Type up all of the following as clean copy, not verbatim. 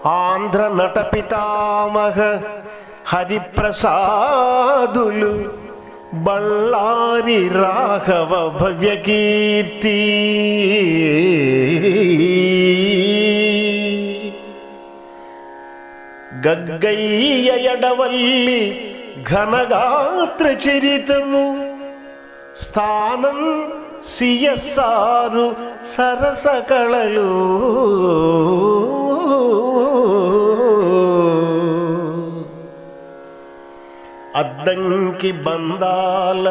ఆంధ్ర నట పితామహ హరిప్రసాదులు బళ్ళారి రాఘవ భవ్యకీర్తి గగ్గయ్య ఎడవల్లి ఘనగాత్ర చరితము స్థానం సియస్సారు సరస కళలు అద్దంకి బంధాల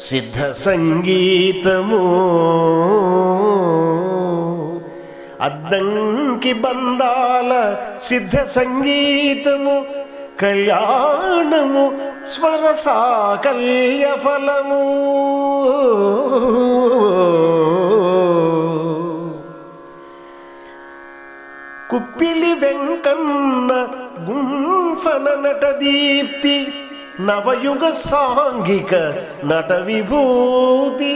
సిద్ధ సంగీతము అద్దంకి బంధాల సిద్ధ సంగీతము కళ్యాణము స్వర సాకల్య ఫలము కుప్పిలి వెంకన్న గుంఫన నట దీప్తి నవయుగ సాంఘిక నట విభూతి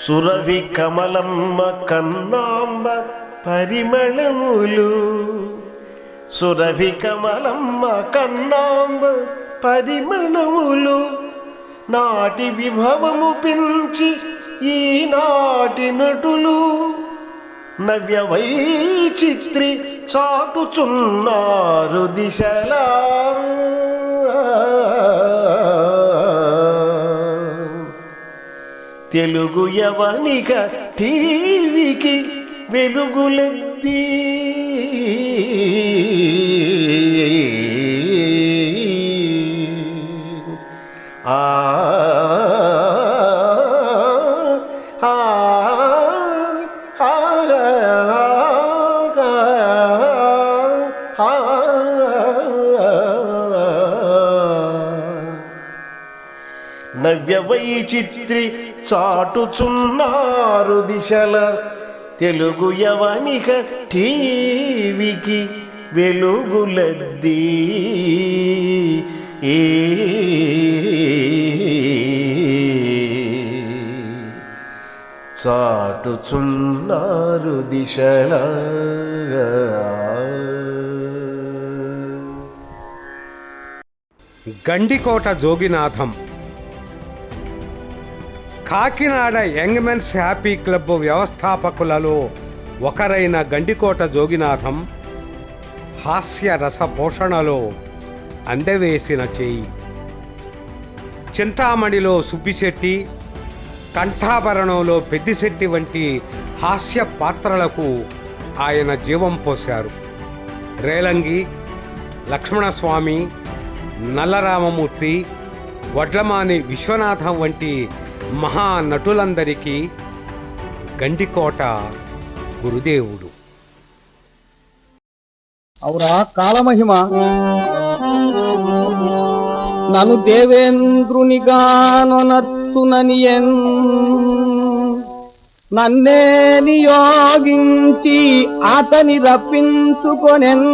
సురభి కమలమ్మ కన్నాంబ పరిమళములు సురభి కమలమ్మ కన్నాంబ పరిమళములు నాటి విభవము పెంచి ఈనాటి నటులు నవ్య వైచిత్రి చాటుచున్నారు దిశలా తెలుగు యవనిక టీవీకి వెలుగులెద్ది ఆ నవ్య వైచిత్రి చాటుచున్నారు దిశల తెలుగు యవనిక టీవీకి వెలుగులద్ది చాటుచున్నారు దిశల Gandikota Joginatham Kakinada young men's happy club వ్యవస్థాపకులలో ఒకరైన గండికోట జోగినాథం హాస్య రస పోషణలో అందవేసిన చేయి. చింతామణిలో సుబ్బిశెట్టి, కంఠాభరణంలో పెద్దిశెట్టి వంటి హాస్య పాత్రలకు ఆయన జీవం పోశారు. రేలంగి, లక్ష్మణస్వామి, నల్లరామమూర్తి, వడ్లమాని విశ్వనాథం వంటి మహానటులందరికీ గండికోట గురుదేవుడు. అవురా కాలమహిమ, నన్ను దేవేంద్రునిగానొనర్తుననియన్ నన్నే నియోగించి అతని రప్పించుకొనెన్.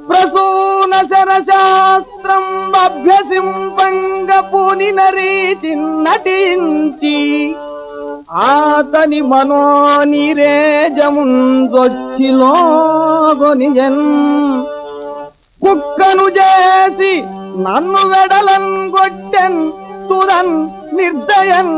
ప్రసూన శరశాస్త్రం అభ్యసింపంగ పూనిన రీతి నటించి అతని మనోనిరేజముందొచ్చిలోగొనియన్. కుక్కను చేసి నన్ను వెడలన్ గొట్టెన్ తురన్ నిర్దయన్.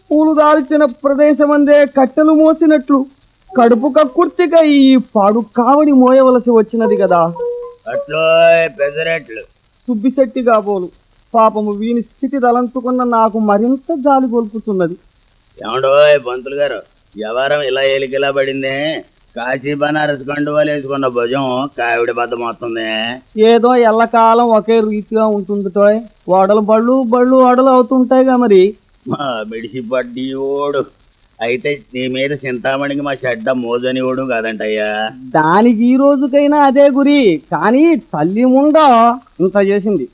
పూలు దాల్చిన ప్రదేశమందే కట్టెలు మోసినట్లు కడుపు కక్కుర్తిగా ఈ పాడు కావడి మోయవలసి వచ్చినది కదా. సుబ్బిశెట్టి కాబోలు పాపము వీని స్థితి తలంచుకున్న నాకు మరింత జాలి గొల్పుతున్నది. ఏమండో పంతులు గారు, వ్యవహారం ఇలా ఏలికిలా పడిందే. కాశీ బనారస్ కండువాలు వేసుకున్న భుజం కావిడి బద్దమవుతుంది. ఏదో ఎల్లకాలం ఒకే రీతిగా ఉంటుంది టోయ్. ఓడలు బళ్ళు బళ్ళు ఓడలు అవుతుంటాయిగా మరి. మిడిసి పడ్డి ఓడు అయితే నీ మీద చింతామణికి మా షడ్డ మోజని ఓడు కాదంటయ్యా. దానికి ఈ రోజుకైనా అదే గురి. కానీ తల్లి ముండ ఇంత చేసింది.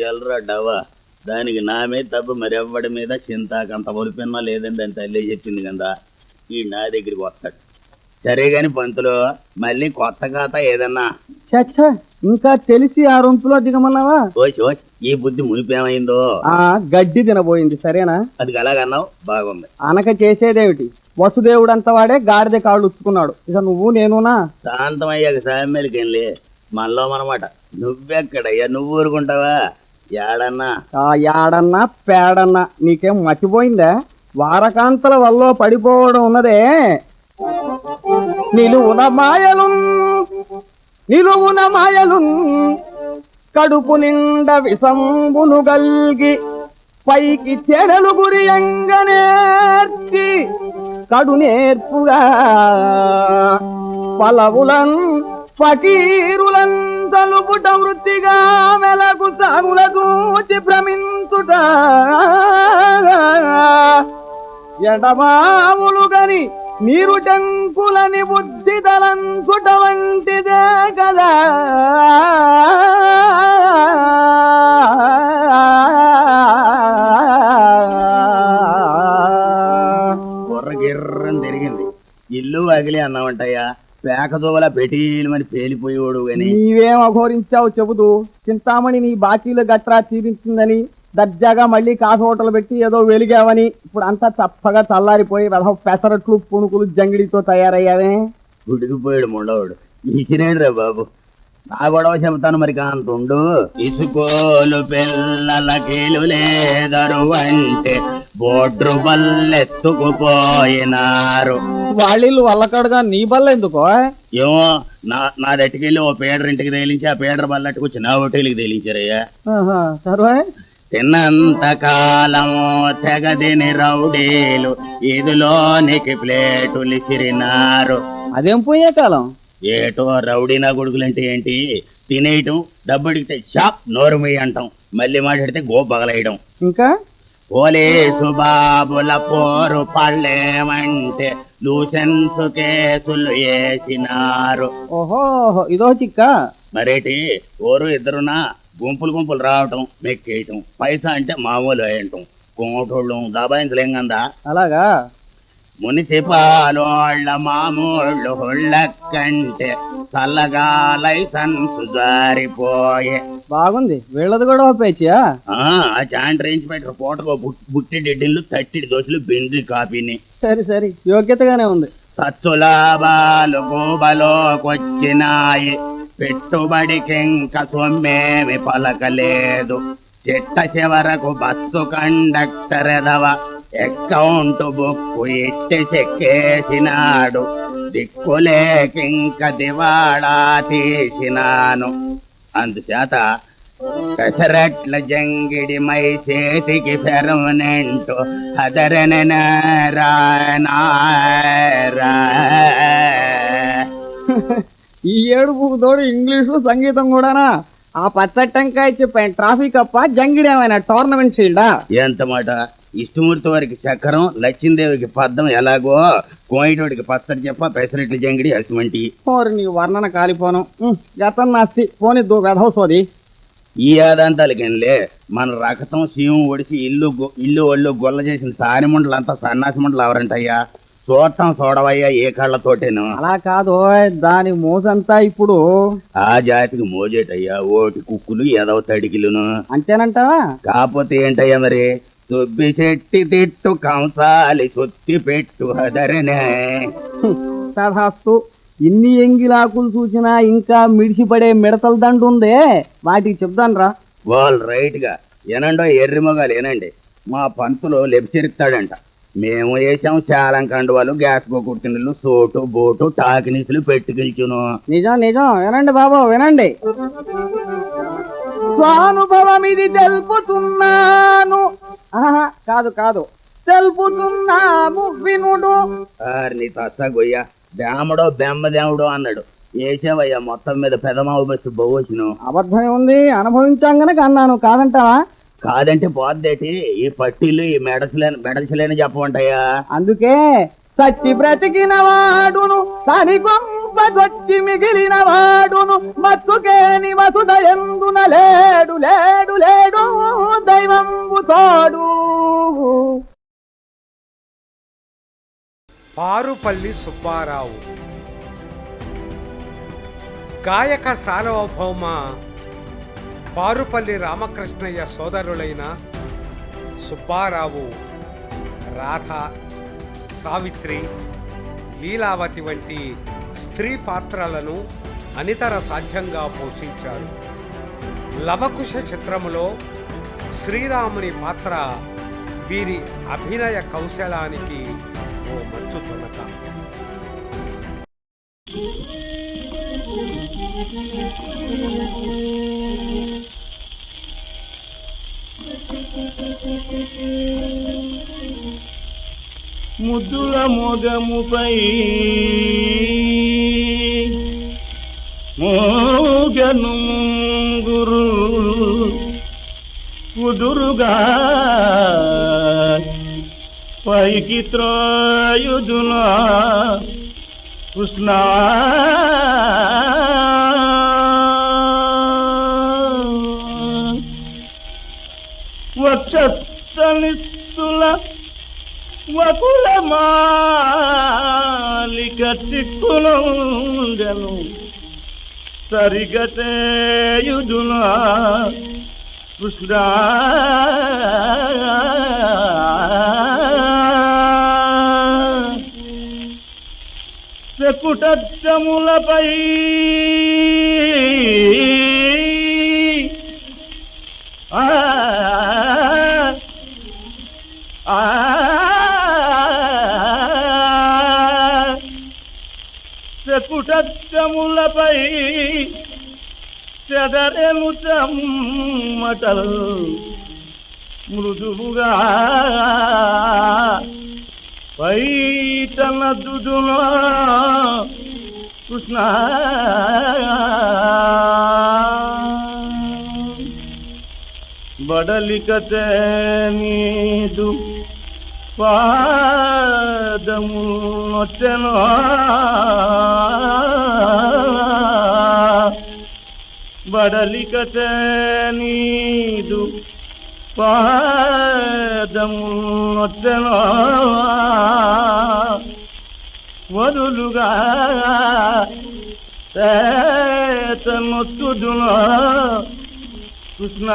ఎల్రా డవా, దానికి నా మీద తప్ప మరెవ్వడి మీద చింతాకంత ఒలిపిన్నా లేదని దాని తల్లి చెప్పింది కదా. ఈ నా దగ్గరికి వస్తాడు. సరే గాని పంతులు, మళ్ళీ కొత్త ఖాతా ఏదన్నా? చచ్చా, ఇంకా తెలిసి ఆ రొంపులో దిగమన్నావా? ఓచి ఓచి, ఈ బుద్ధి మునిపేమైందో. ఆ గడ్డి తినబోయింది, సరేనా? అది అలాగన్నావు, బాగుంది. అనక చేసేదేమిటి? వసుదేవుడంత వాడే గాడిద కాళ్ళు ఉచ్చుకున్నాడు. ఇక నువ్వు నేనునా? శాంతమయ్యాక సామెలకెళ్ళి మనలో మనమాట. నువ్వెక్కడయ్యా, నువ్వు ఊరుకుంటావా? ఏడన్నా ఆ యాడన్నా పేడన్నా నీకేం మర్చిపోయిందా? వారకాంతల వల్ల పడిపోవడం ఉన్నదే. నిలువున మాయలు కడుపు నిండ విసంబును గల్గి పైకి చెరలు గురియంగనేర్చి కడు నేర్పుగా పలవులన్ ఫకీరులన్ తలుపుట వృత్తిగా మెలకు సాగుల దూచి భ్రమించుట ఎడమాములు గని నీరు టంకులని బుద్ధి తలంచుట వంటిదే కదా. బుర్రగిర్రని తిరిగింది. ఇల్లు అగిలి అన్నామంటయ్యా, పేకదోవల పెట్టీలమని పేలిపోయేవాడు గాని. నీవేం అఘోరించావు చెబుతూ? చింతామణి నీ బాకీలు గట్రా తీరించిందని దర్జాగా మళ్ళీ కాఫీ హోటల్ పెట్టి ఏదో వెలిగావని ఇప్పుడు అంతా చప్పగా చల్లారిపోయి పెసరట్లు పుణుకులు జంగిడితో తయారయ్యావే. గుడికిపోయాడు ముండవాడు. ఇచ్చినేడురా బాబు, నా గొడవ చెబుతాను మరి కాంతుండు. ఇసుకోలు పిల్లలకిలు లేదరు అంటే బోడ్రు బల్లెత్తుకుపోయినారు. వాళ్ళిల్లు వల్లకడుగా నీ బల్ల ఎందుకో? ఏమో, నా దట్టుకెళ్ళి ఓ పేడర్ ఇంటికి తేలించి ఆ పేడర్ బల్లట్టుకొచ్చి నా హోటల్కి తేలించారయ్యా. సరే, తిన్నంత కాలము తెగదిని రౌడీలు ఇదిలోనికి ప్లేటులు ఇసిరినారు. అదేం పోయే కాలం? ఏటో రౌడీ నా కొడుకులంటే ఏంటి? తినేయటం, డబ్బు అడిగితే షాప్ నోరుమయ్యి అంటాం, మళ్ళీ మాట్లాడితే గో పగలేయడం. ఇంకా పోలీసు బాబుల పోరు పళ్ళేమంటే లూసెన్స్ కేసులు వేసినారు. ఓహో, ఇదో చిక్క. మరేటి ఓరు ఇద్దరునా గుంపులు రావటం, మెక్కేయటం, పైసా అంటే మామూలు వేయటం, కోటోళ్ళం దబాయించలేం కదా. అలాగా? మున్సిపాలోళ్ళ మామూళ్ళు హుళ్ళకంటే చల్లగా లైసెన్స్ జారిపోయే. బాగుంది, వీళ్ళది కూడా పేచియా? ఆ చాంట్ రేంజ్ పెట్టరు పూటకో బుట్టి డెడ్డిన్లు 30 దోశలు బెంజి కాపీని. సరే, యోగ్యతగానే ఉంది. సత్సులాభాలు గోబలోకొచ్చినాయి, పెట్టుబడికింక సొమ్మేమి పలకలేదు. చిట్ట చివరకు బస్సు కండక్టర్ ఎదవ అకౌంట్ బుక్కు ఇట్టి చెక్కేసినాడు. దిక్కులేకింక దివాళా తీసినాను. అందుచేత పెసరట్ల జంగిడి మై చేతికి పెర్మనెంట్ ఈ ఏడుపు తోడు ఇంగ్లీషు సంగీతం కూడానా? ఆ పచ్చటంకాయ చెప్పాను ట్రాఫిక్ అప్ప జంగిడి ఏమైనా టోర్నమెంట్ షీల్డా? ఎంత మాట! ఇష్టమూర్తి వారికి చక్రం, లక్ష్మీదేవికి పద్దం ఎలాగో కోయిటోడికి పచ్చడి చెప్ప పెసరట్ల జంగిడి అటువంటి. నీ వర్ణన కాలిపోను. గతం నాస్తి పోని వెధవసోది. ఈ ఆదాంతాలకెళ్ళే మన రకతం సీవం ఒడిచి ఇల్లు ఒళ్ళు గొల్ల చేసిన సారి ముండలు అంతా సన్నాసి ముండలు ఎవరంటయ్యా? చూడటం చూడవయ్యా ఏ కళ్ళతోటేను. అలా కాదు, దాని మోసంతా ఇప్పుడు ఆ జాతికి మోజేటయ్యా, ఓటి కుక్కులు ఎదవ తడికిలును. అంతేనంటావా? కాకపోతే ఏంటయ్యా మరి? సుబ్బి చెట్టి తిట్టు కంసాలి సొత్తి పెట్టు అదరనే. తథాస్తు. ఇన్ని ఎంగిలాకులు చూసినా ఇంకా మిడిసిపడే మిడతల దండు ఉందే, వాటికి చెప్తాను రా. వాళ్ళు రైట్ గా ఏనండో ఎర్రి మొగాలు ఏనండి. మా పంతులు లెప్సిరుతాడంట. మేము వేసాం చాలం కండువాలు, గ్యాస్ కుర్తినీళ్ళు, సోటు బోటు టాకినీసులు పెట్టుకెళ్చును. నిజం వినండి బాబు, వినండి. స్వానుభవం ఇది తెలుపుతున్నాను. కాదు తెలుపుతున్నాము వినుడు. నీ తస్సగొయ్య బేమడో బెమ్మదేముడో అన్నాడు. వేసావయ్యా మొత్తం మీద పెదమావు బస్సు బొవ్వచ్చును. అబద్ధమే ఉంది, అనుభవించాం గనక అన్నాను. కాదంటావా? కాదంటే పోద్దేటి? ఈ పట్టీలు ఈ మెడల్చలేని చెప్పమంటాయా? అందుకే సచ్చి బ్రతికిన వాడును తని గొంపదొచ్చి మిగిలిన వాడును మత్తుకేని వసుదయందున లేడు తోడు. పారుపల్లి సుబ్బారావు గాయక సార్వభౌమ పారుపల్లి రామకృష్ణయ్య సోదరులైన సుబ్బారావు రాధ, సావిత్రి, లీలావతి వంటి స్త్రీ పాత్రలను అనితర సాధ్యంగా పోషించారు. లవకుశ చిత్రములో శ్రీరాముని పాత్ర వీరి అభినయ కౌశలానికి ఓ మంచు తొనక. ముద్దుల మోగముపై మోగను గురు కుదురుగా పైకి త్రోయుదున కృష్ణ వక్షస్థలిస్తుల వకుల మాలిక చిక్కులందెను సరిగతేయుదున కృష్ణ శకుటములపై శకుటములపై చెదరెను చెమ్మటల్ మృదువుగా పైటన దుదున కృష్ణ బడలికతే నీదు పాదము నొచ్చెను బడలికతే నీదు పాదము నొచ్చెను వదులుగా నొచ్చుదున కృష్ణ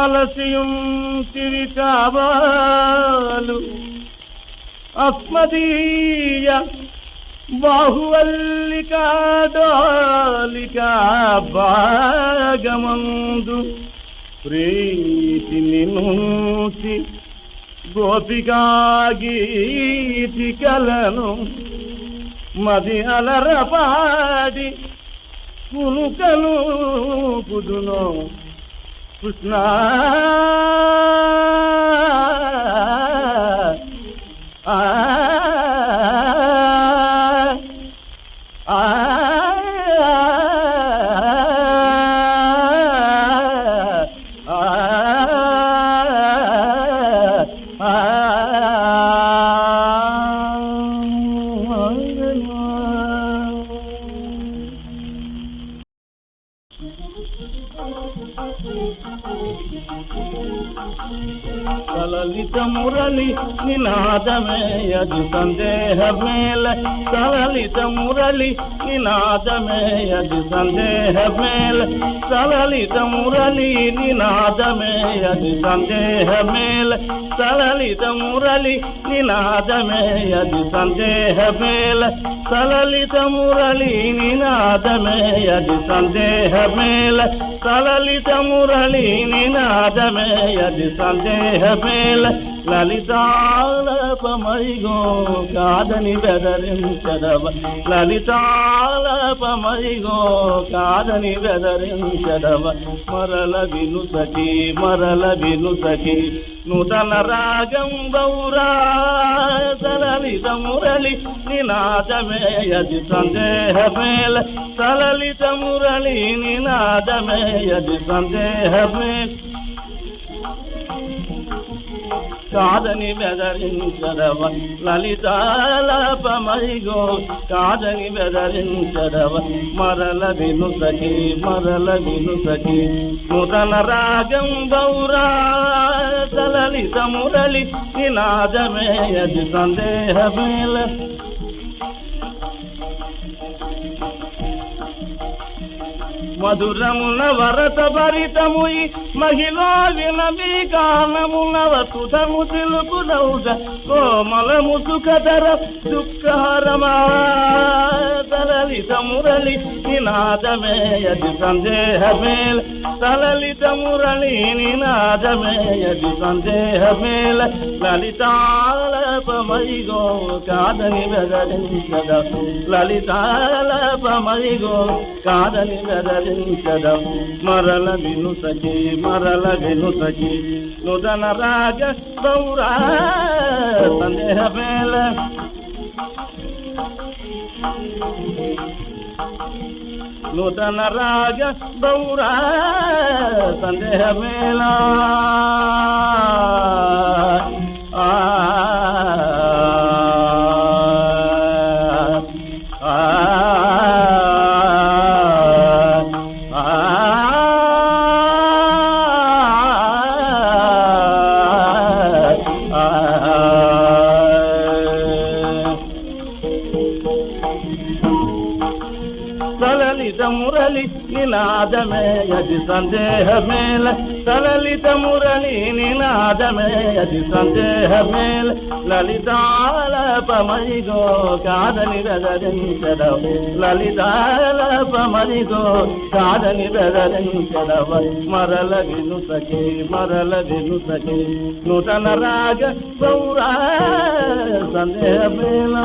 అలసియం తిరికావాలు అస్మదీయ బాహువల్లికా డోలికా భాగమందు ప్రీతి నినూసి గోపికా గీతికలను మది అలరపాడి కునుకను కుదును కృష్ణ సలలిత మురళి నినాదమే అది సందేహ మేల సలలిత మురళి నినాదమే అది సందేహ మేల సలలిత మురళి నినాదమే అది సందేహ మేల సలలిత మురళి నినాదమే అది సందేహ మేల సలలిత మురళి నినాదమే అది సందేహ మేల సలలిత మురళి నినాదమే అది సందేహ మేల లలితాలపమైగో కాదని బెదరించదవ లలితాలపమైగో కాదని బెదరించదవ మరల వినుసకి నూతన రాగం బౌరా సలలిత మురళి నినాదమే అది సందేహ మేల సలలిత మురళి నినాదమే అది సందేహ మేల కాదని బెదరించడవ లలితాలాపమరిగో కాదని బెదరించడవ మరల వినుసకి నూతన రాగం బౌరా సలలిత మురళి నినాదమే అది సందేహమేల మధురమున వరత భరితముయి మహిళా వినమి గానమునవ సుధము తెలుపు నౌజ కోమలము సుఖధర దుఃఖహరమా తలలిత మురళి నినాదమే అది సందేహమేల తలలిత మురళి నినాదమే అది సందేహమేల లలితాలపమరిగో కాదని బెదరించద లలితాలపమరిగో కాదని బెదరించద మరల వినుసకి నూతన రాగ బౌరా సందేహమేల నూతన రాగ బౌరా సందేహమేల సలలిత మురళి నినాదమే అది సందేహమేల సలలిత మురళి నినాదమే అది సందేహమేల లలితాలపమరిగో కాదని బెదరించడవ లలితాలపమరిగో కాదని బెదరించడవ మరల వినుసకి నూతన రాగ బౌరా సందేహమేల.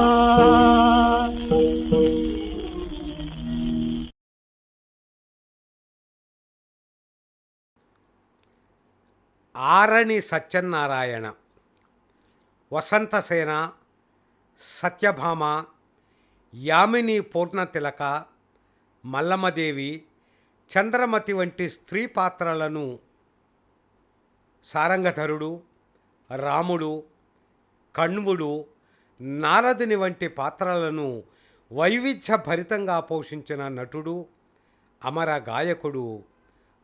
ఆరణి సత్యనారాయణ, వసంతసేన, సత్యభామ, యామిని పూర్ణతిలక, మల్లమ్మదేవి, చంద్రమతి వంటి స్త్రీ పాత్రలను సారంగధరుడు, రాముడు, కణ్వుడు, నారదుని వంటి పాత్రలను వైవిధ్యభరితంగా పోషించిన నటుడు, అమర గాయకుడు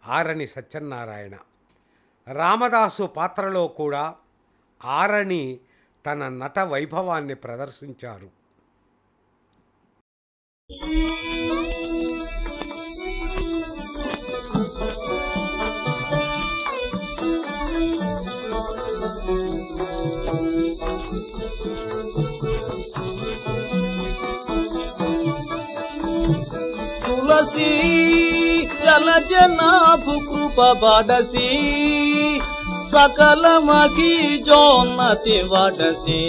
ఆరణి సత్యనారాయణ. రామదాసు పాత్రలో కూడా ఆరణి తన నట వైభవాన్ని ప్రదర్శించారు. ತುಳಸಿ ಜಲಜನಾಭು ಕೃಪ ಬಡಸಿ ಸಕಲ ಮಗಿ ಜೋನ್ನತಿ ವಡಸಿ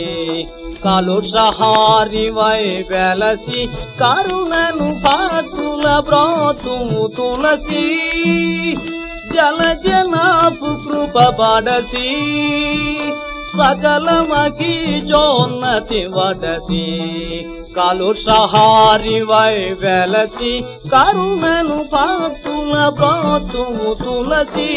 ಕಲುಷಹಾರಿ ವೈ ಬೆಲಸಿ ಕರುಣನು ಪಾತುಲ ಬ್ರೋತುಮು ತುಳಸಿ ಜಲಜನಾಭು ಕೃಪ ಬಡಸಿ సకల మకి జోన్నతి వడసి కలుషహారి వై వెలసి కరుణను పాతుల పాతుము తులసి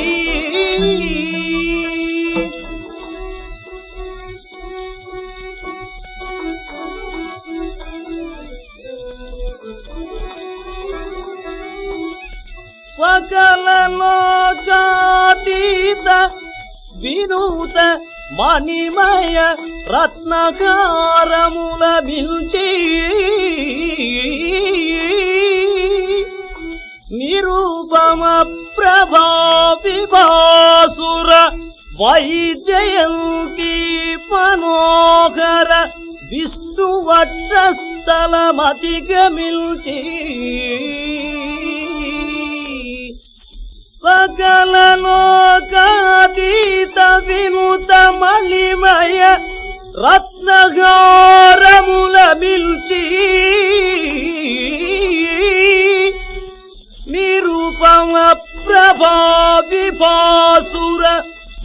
సకల లోకాతీత వినూత మణిమయ రత్నకారముల మిల్చి నిరూపమ ప్రభా విభాసుర వైజయంతి మనోహర విష్ణువక్షస్థలమతిగమిల్చి సకల లోకాతీత వినుత మలిమయ రత్నహారముల మిల్చి నిరూపమ ప్రభా విభాసుర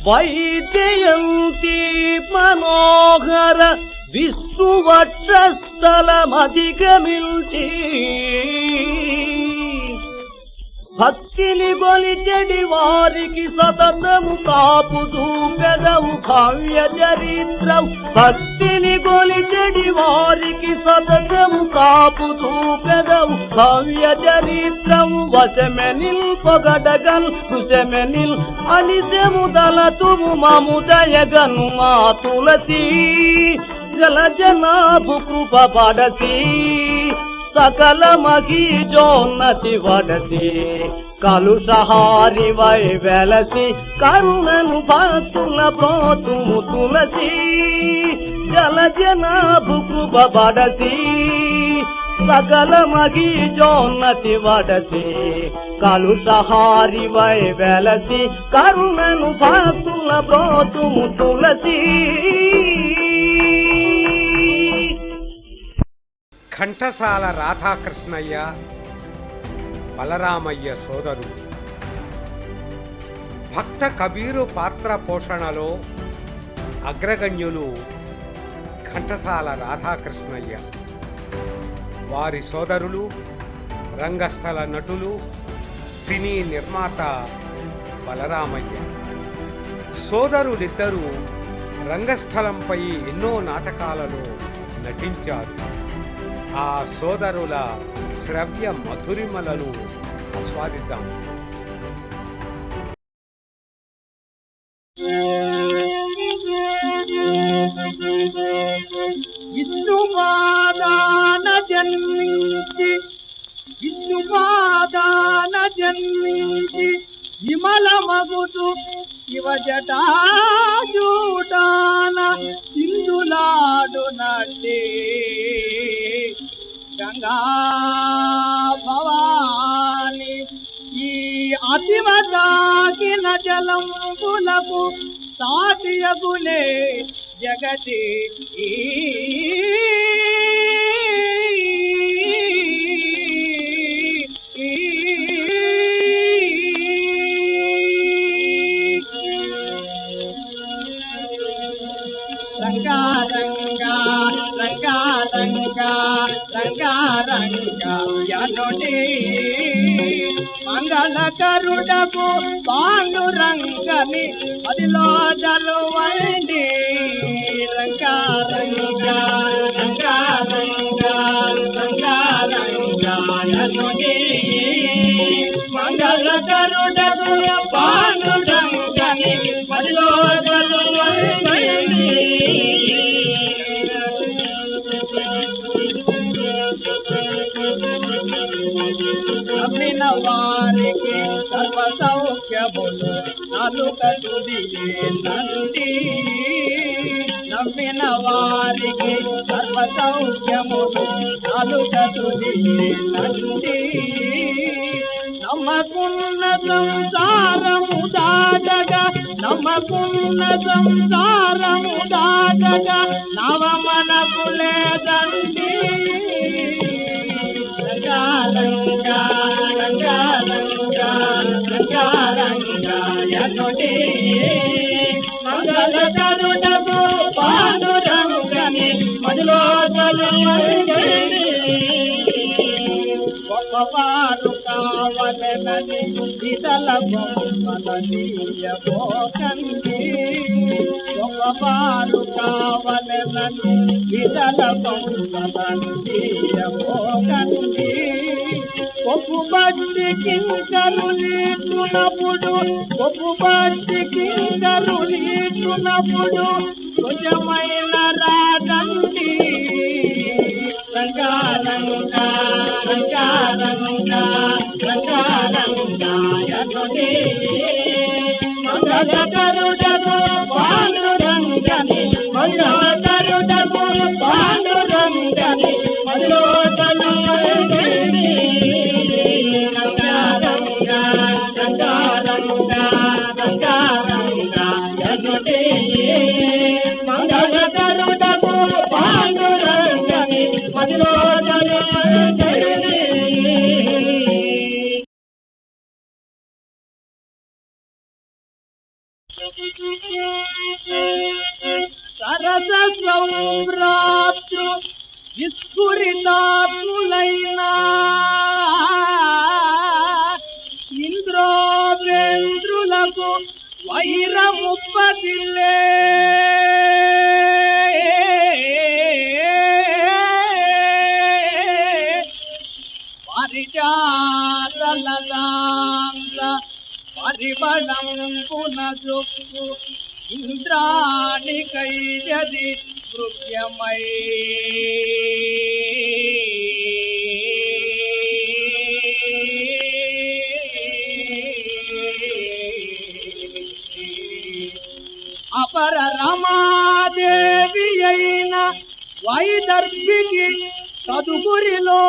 వైజయంతి మనోహర విష్ణువక్షస్థలమధిగమిల్చి భక్తిని గొలిచెడి వారికి సతతము కాపు చూపెదవు కావ్య చరిత్రవు. భక్తిని గొలిచెడి వారికి సతతము కాపు చూపెదవు కావ్య చరిత్రము. వశమెనిల్ పొగడగను కృషమెనిల్ అనిశము దళతుము మము దయగను మా తులసి జలజనాభు కృప పడసి సకల మగీజోన్నతి వడసి కలుషహారి వై వెలసి కరుణను భక్తుల ప్రోతుము తులసి జలజనాభు కృప పడసి సకల మగీజోన్నతి వడసి కలుషహారి వై వెలసి కరుణను భక్తుల ప్రోతుము తులసి. ఘంటసాల రాధాకృష్ణయ్య బలరామయ్య సోదరుడు. భక్త కబీరు పాత్ర పోషణలో అగ్రగణ్యులు ఘంటసాల రాధాకృష్ణయ్య. వారి సోదరులు రంగస్థల నటులు సినీ నిర్మాత బలరామయ్య. సోదరులిద్దరూ రంగస్థలంపై ఎన్నో నాటకాలలో నటించారు. ఆ సోదరుల శ్రవ్య మధురిమలను ఆస్వాదిద్దాం. విష్ణుపాదాన జన్మించి విమల మగుతు శివ జటాజూటాన సింధులాడు నటే గంగా భవాని ఈ అతివదాకిన జలంబులకు సాటియగులే జగతి రంగా రంగా రంగా రంగా రంగా రంగా యనుడి మంగళకరుడకు పాండురంగని అదిలో జలువండి రంగా రంగా రంగా రంగా రంగా రంగా యనుడి మంగళకరుడకు పాండురంగని అదిలో జలువండి. నమ్మిన వారికి సర్వ సౌఖ్యములు నాలుక తుదియే నంది. నమ్మిన వారికి సర్వ సౌఖ్యములు నాలుక తుదియే నంది. నమ్మకున్న సంసారము దాటగా నమ్మకున్న సంసారము దాటగా నవమనకు లేదండి. రంగా రంగా రంగా రంగా రంగా రంగా యనుడి మంగళకరుడకు పాండురంగని మదిలో జలువండి. గొప్పవారు కావలెనని ఇతల గొప్పలనీయబోకండి. గొప్పవారు కావలెనని ఇతల గొప్పలనీయబోకండి. ఒప్పుబట్టి కింకరులీతున్నప్పుడు ఒప్పుబట్టి కింకరులీతున్నప్పుడు నిజమైన రాదండి. రంగా రంగా రంగా రంగా రంగా రంగా యనుడి మంగళకరుడకు పాండురంగని మంగళకరుడకు పాండురంగని మదిలో జలువండి. రంగా రంగా రంగా రంగా రంగా రంగా యనుడి మంగళకరుడకు పాండురంగని మదిలో జలువండి. సరస సౌభ్రాతృ విస్ఫురితాత్ములైన వైర ముప్పదిల్లే పరిజాతలదాంత పరిమళం పునజొప్పు ఇంద్రాణి కైజది నృత్యమై అపర రమాదేవి అయిన వైదర్భికి చదుగురిలో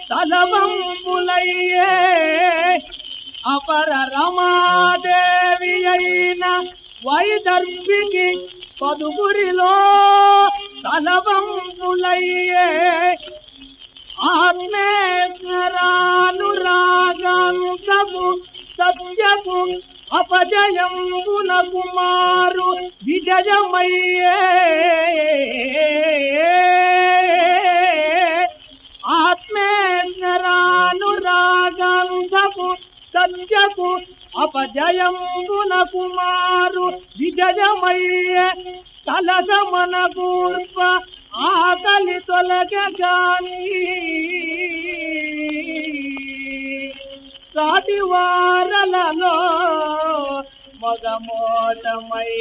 తలవంపులయ్యే అపర రమాదేవి అయిన వైదర్భికి చదుగురిలో తలవంపులయ్యే ఆత్మేశ్వరానురాగంతము సత్యము అపజయంబున కుమారు విజయమయ్యే ఆత్మేశ్వరానురాగంతము సత్యము అపజయంబున కుమారు విజయమయ్యే కలసమన పూర్వ ఆకలి తొలగగాని సాటి వారలలో మగమోటమై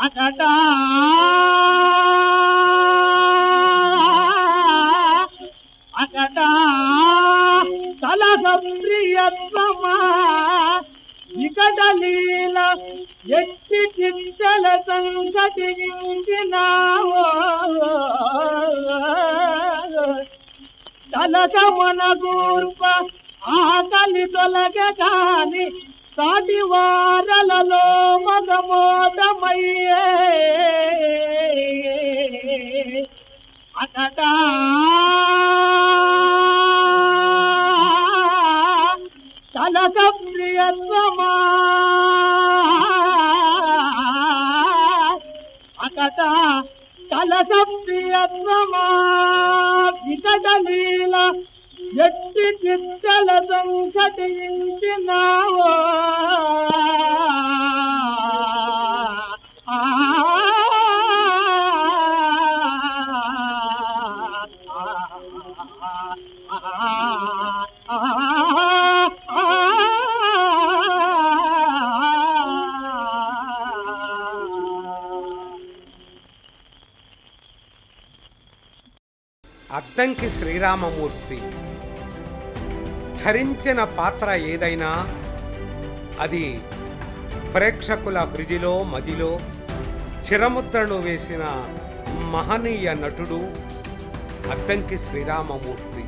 అటటా అటటా తలసప్రియత్వమా వికటలీల ఎట్టి చిత్తల సంకటించినావో తలకమన గూర్ప ఆకలి తొలగ కాని సాటి వారలలో మగమోటమయ్యే అటటా తలక ప్రియత్వమా అకట కలక ప్రియత్వమా వికటలీల ఎట్టి చిత్తల సంకటించినావో అద్దంకి శ్రీరామమూర్తి ధరించిన పాత్ర ఏదైనా అది ప్రేక్షకుల హృదిలో మదిలో చిరముద్రను వేసిన మహనీయ నటుడు అద్దంకి శ్రీరామమూర్తి.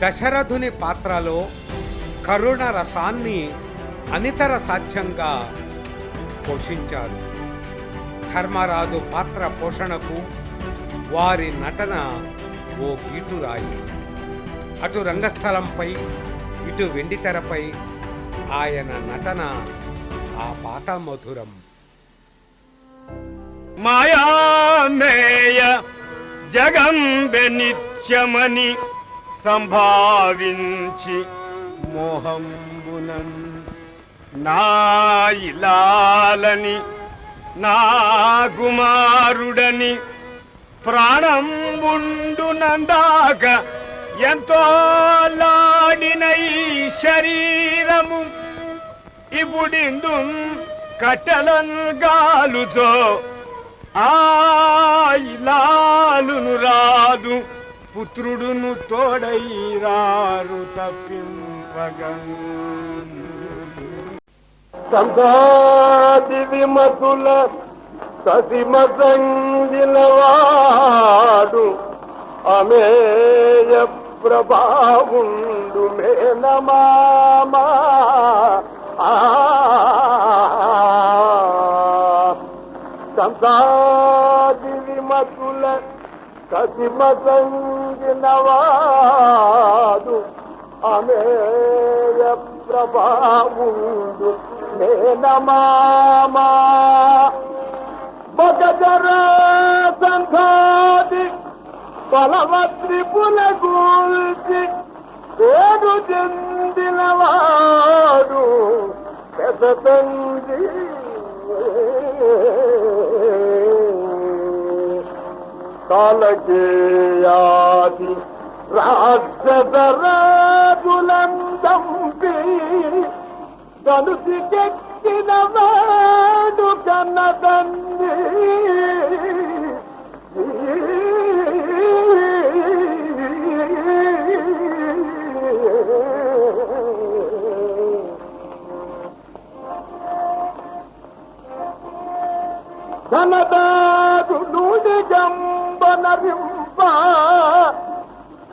దశరథుని పాత్రలో కరుణ రసాన్ని అనితర సాధ్యంగా పోషించారు. ధర్మరాజు పాత్ర పోషణకు వారి నటన ఓ గీటురాయి. అటు రంగస్థలంపై ఇటు వెండితెరపై ఆయన నటన ఆ పాట మధురం. మాయామేయ జగంబె నిత్యమని సంభావించి మోహంబునన్ నా ఇలాలని నా కుమారుడని ప్రాణంబుండునందాక ఎంతో లాడిన ఈ శరీరము ఇప్పుడిందు కట్టెలను గాలుతో ఆ ఇలాలును రాదు పుత్రుడును తోడైరారు తప్పింపగన్ సంధాది విమతుల సతిమసంగిలవాడు అమేయ ప్రభావుండు మేనమామా సంధాది విమతుల సతిమసంగిలవాడు అమేయ ప్రభావుండు మేనమామా మగజర సంఘాది బలవత్రిపుల గూల్చి పేరు చెందినవాడు పెద్దండి కాలకేయాది రాజులందంపి కనుసికెక్కిన వాడు కన్నదండి ధనదాదు నుడి గంబనరింప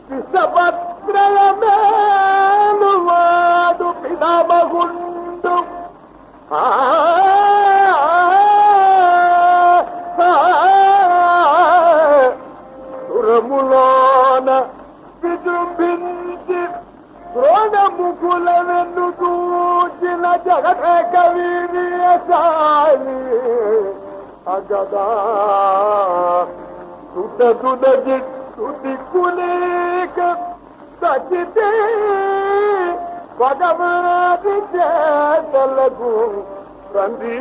విషభద్రయమేలు వాడు పినమగుండు సురములోన విజృంభించి ద్రోణముకుల వెన్ను చూచిన జగదేక వీర్యశాలి అగదా తుటతుడ జిట్టు దిక్కులేక సచితే భగవాది చేతలకు తండ్రి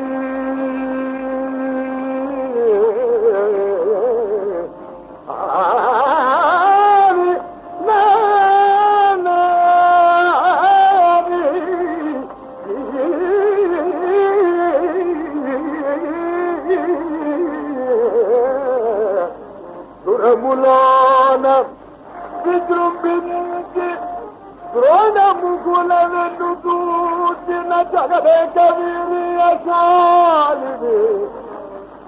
దురములోన విజృంభించి ద్రోణముకుల వెన్ను చూచిన జగదేక వీర్యశాలిని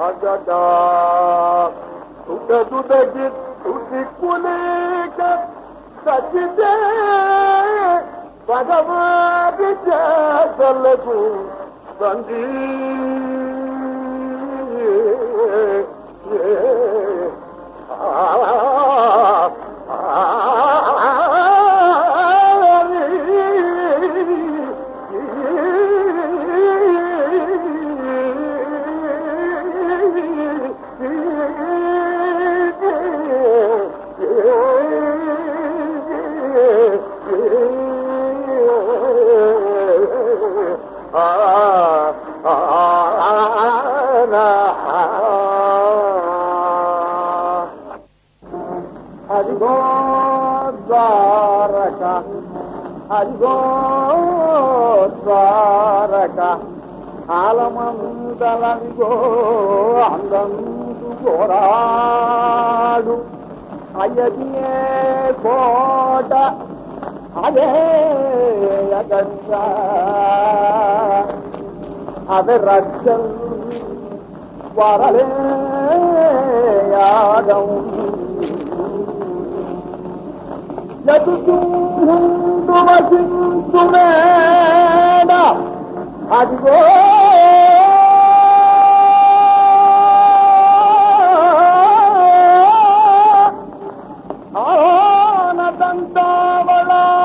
అగదా తుటతుడగి తుదిక్కులేక సచితే భగవాది చేతలకు తండ్రి అదిగో ద్వారక అదిగో ద్వారక ఆలమందలనిగో అందందు గోరాడు అయ్యదియే కోట అదే అగంట అదే రచ్చల్ వరలే యాగం యదుకుందు వసింతు మేడ అదిగో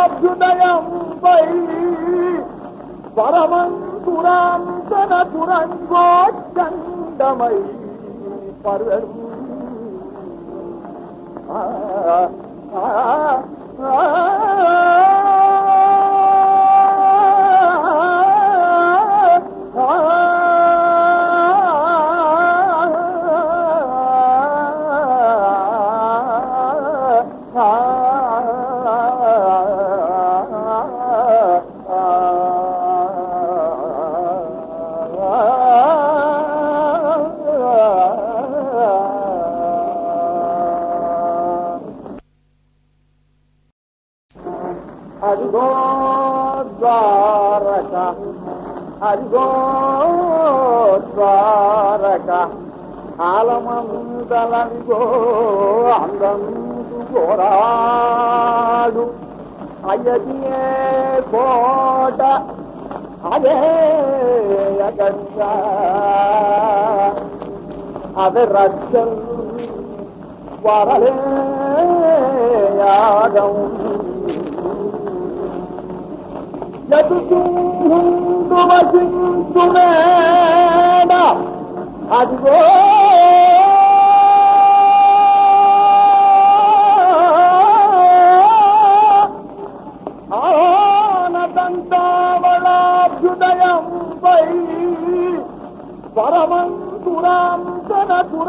ఆనదంతావళాభ్యుదయంపై పరమంతురాంతన తురంగోచ్చండమై పర్వరు అదిగో ద్వారక అదిగో ద్వారక ఆలమందలనిగో అందందు గోరాడు అయ్యదియే కోట అదే అగంట అదే రచ్చల్ వరలే యాగం యదుకుందు వసింతు మేడ అదిగో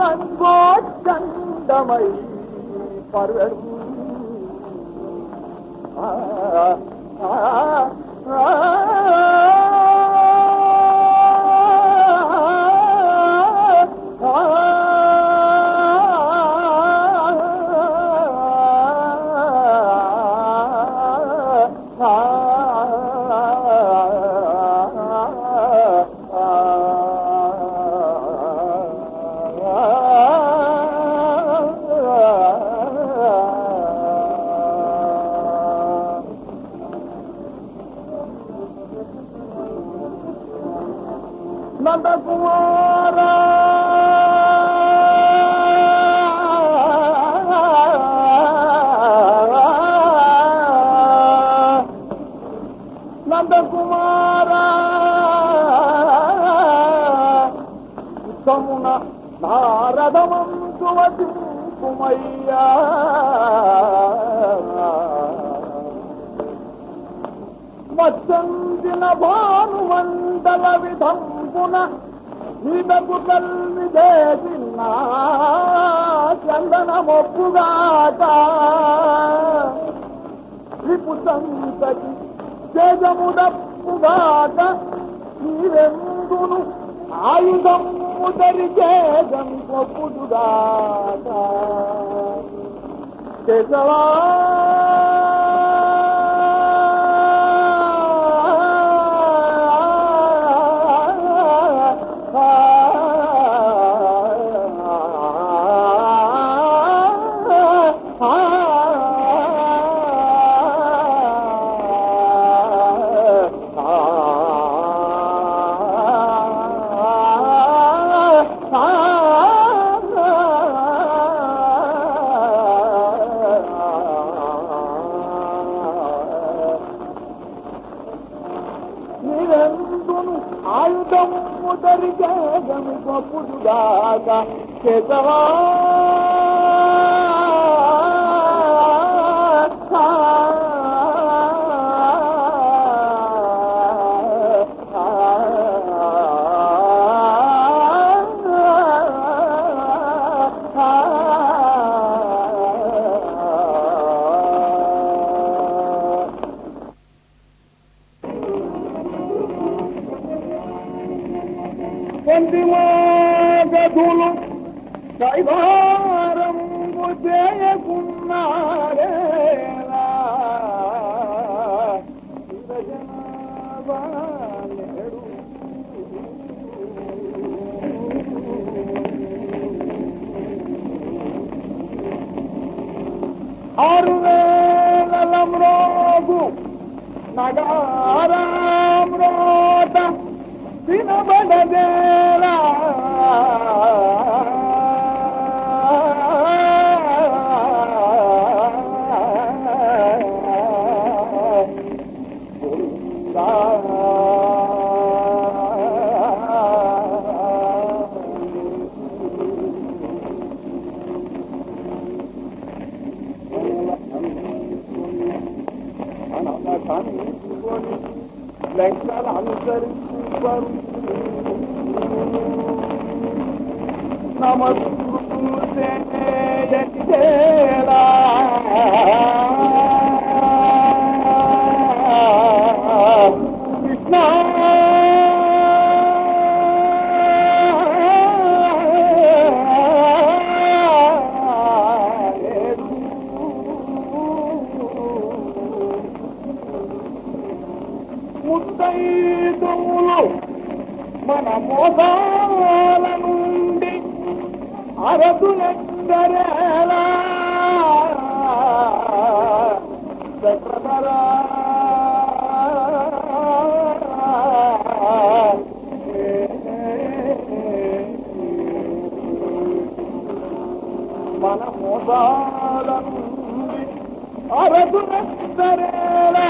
రంగో చండమై పర్వడు నందకుమార నందకుమార ఉత్తమున నారదమంతువతిమయ్యా మచ్చందిన భానుమండల విధంపున నీదకు తల్లి చేసిన చందనమొప్పుగాక రిపు సంతకి చేజముదప్పుగాక నీరెందును ఆయుధము దరిచేజం కొప్పుడుగాక కేశవా నీరెందును ఆయుధము దరిచేజమి కొప్పుడుగాక కేశవా గదులు కైవారము చేయకున్నారేలా నేడు ఆరు వేలమ్రోగు నగారామ్రోట వినబడదేలా లెక్కలు అనుసరించారు నమస్కృతేలా కృష్ణ ముద్దైదులు మన మోసాల నుండి అరదులెందరేలా చక్రధరా మన మోసాల నుండి అరదులెందరేలా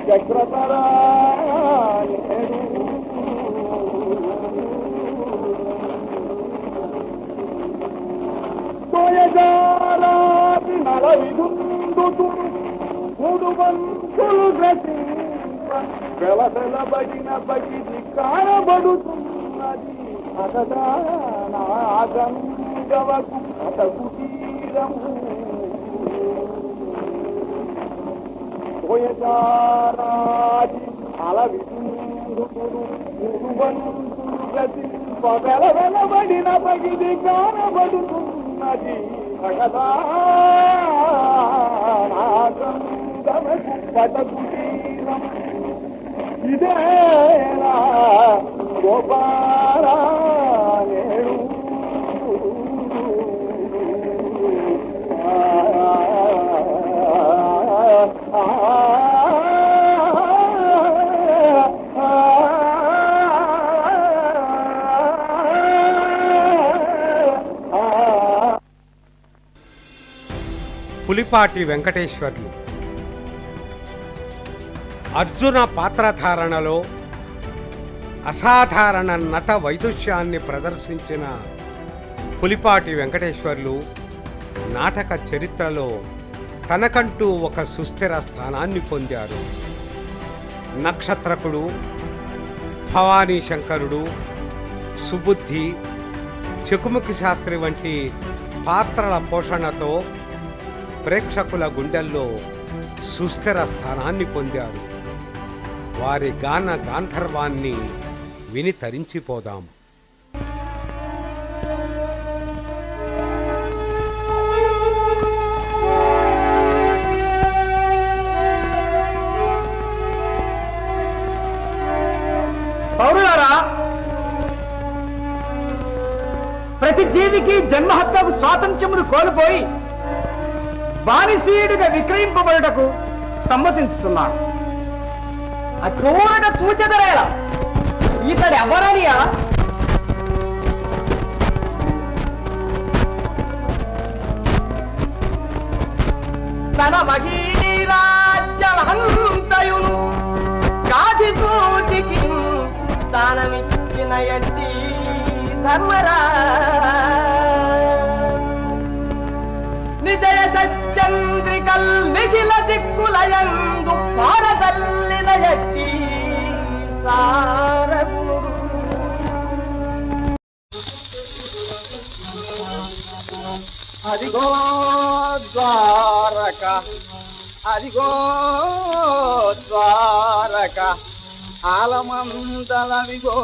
చక్రధరా తోయజారాది నలవిదుందుతు మూడు వంతులు గ్రసింప వెలసల బడిన బగిది కారబడుతుంది అగదానాగంగవకు అతకుటీరము పోయచారాది అలవిందుడు మురువంతుడు గతి వెలబడిన పగిది కానబడుతున్నది అగదానాగంగవకు అతకుటీరము ఇదేనా గోపాల నేడు పులిపాటి వెంకటేశ్వర్లు అర్జున పాత్రధారణలో అసాధారణ నట వైదుష్యాన్ని ప్రదర్శించిన పులిపాటి వెంకటేశ్వర్లు నాటక చరిత్రలో తనకంటూ ఒక సుస్థిర స్థానాన్ని పొందారు. నక్షత్రకుడు, భవానీ శంకరుడు, సుబుద్ధి, చెకుముకి శాస్త్రి వంటి పాత్రల పోషణతో ప్రేక్షకుల గుండెల్లో సుస్థిర స్థానాన్ని పొందారు. వారి గాన గాంధర్వాన్ని విని తరించిపోదాం. పౌరులారా, ప్రతి జీవికి జన్మహత్యకు స్వాతంత్ర్యమును కోల్పోయి బానిసీయుడిగా విక్రయింపబడుటకు సమ్మతిస్తున్నాను. అక్రూరగా సూచదరేలా ఇతడు ఎవరనియా? తన మహీరాజ్యమంతయును కాది సూటికి దానమిచ్చిన ఎట్టి ధర్మరా నిజయ సత్యంద్రికల్ నిఖిల దిక్కులయందు పారదల్లిన ఎట్టి సారథుడు. అదిగో ద్వారక, అదిగో ద్వారక, ఆలమందలవిగో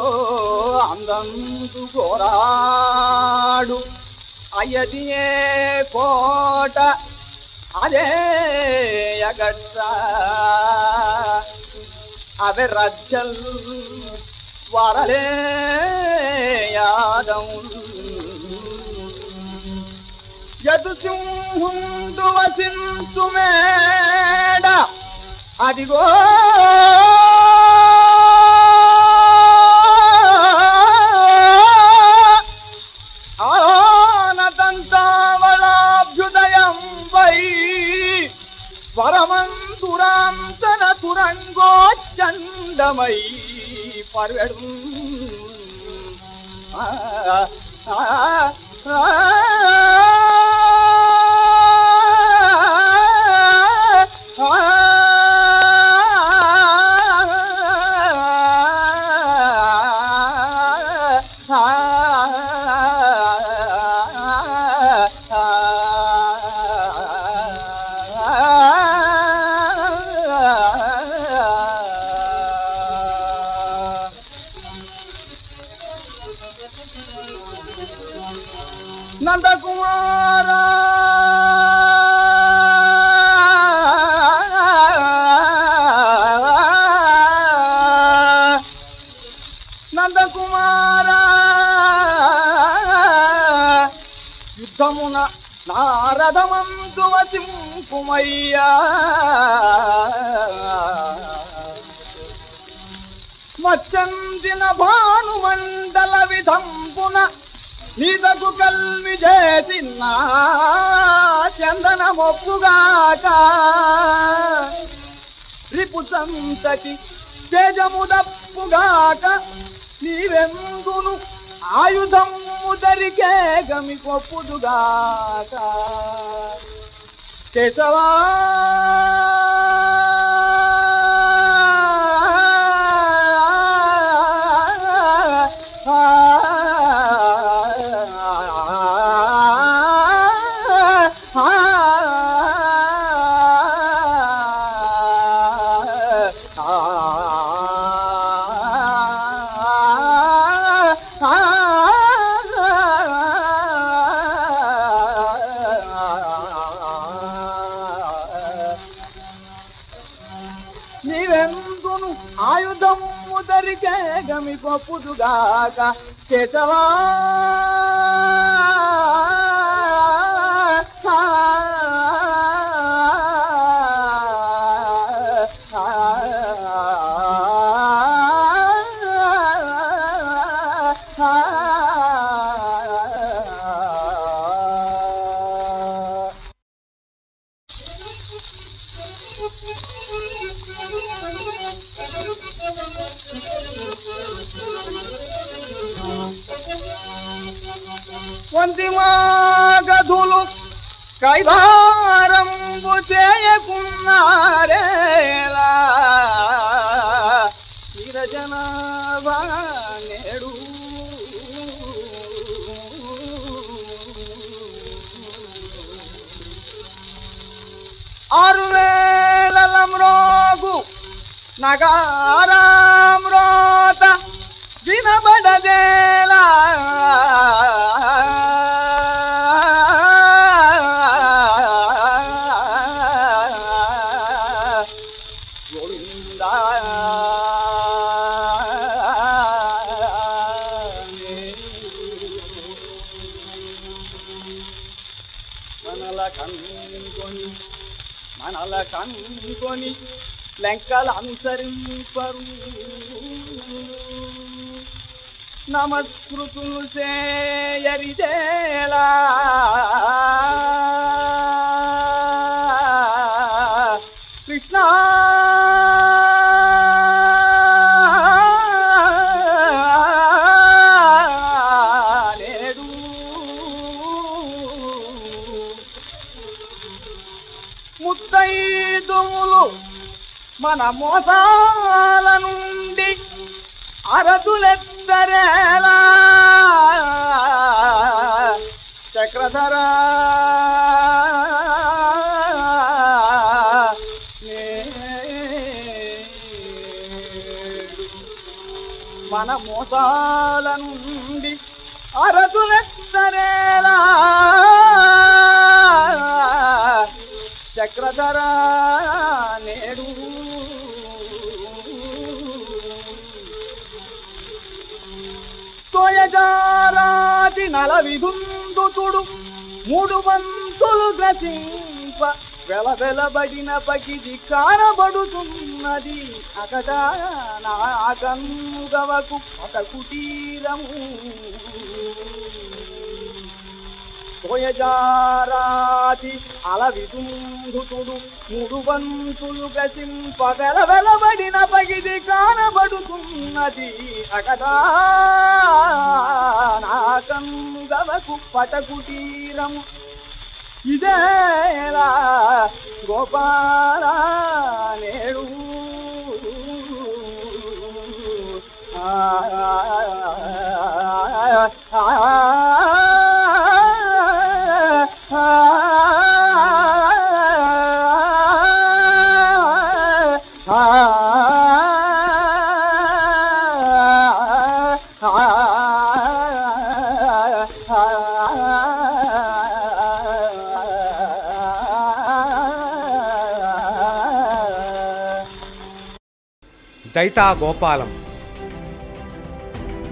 అందందు గోరాడు అయ్యదియే కోట అదే అగట్ట అవి రజ్జల్ వరలే యాదములు యదు సింహుందు వసింతు మేడ అదిగో ఆనదంతావళాభ్యుదయం వై వరమంతురాంతన తురంగోచ్చండమై పర్వెడు నందకుమారా నందకుమారా యుద్ధమున నారదమందు వసింపుమయ్యా మచ్చందిన భానుమండల విధంపున నీదకు కల్వి చేసిన చందన మొప్పుగాక రిపు సంతతి తేజముదప్పుగాక నీవెందును ఆయుధము దరికే గమి కొప్పుదుగాక కేశవా ఆ నీవెందును ఆయుధము దరికే గమి పప్పుదుగాక కేశవా వంతిమా గధులు కైవారంబు చేయకున్నారేలా నిరజనాభా నేడు ఆరు వేలమ్రోగు నగారామ్రోత వినబడదేలా మనల కనుకొని లెంకలు అనుసరింపరు నమస్కృతులు చేయరిదేలా కృష్ణ నేడు ముత్తైదుములు మన మోసాల నుండి అరదులెత్తరేలా చక్రధర మన మోసాల నుండి అరదులెత్తరేలా చక్రధర నేడు తోయజారాది నల విధుందుతుడు మూడు వంతులు గ్రసింప వెలబడిన పగిది కానబడుతున్నది అకట నాకంగవకు ఒక కుటీరము తోయజారాది అల విధుందుతుడు మూడు వంతులు గ్రసింప వెలబడిన పగిది కానబడుతున్నది అకట నాకంగవకు పటకుటీరము ఇదేలా గోపాల నేడు దైతా గోపాలం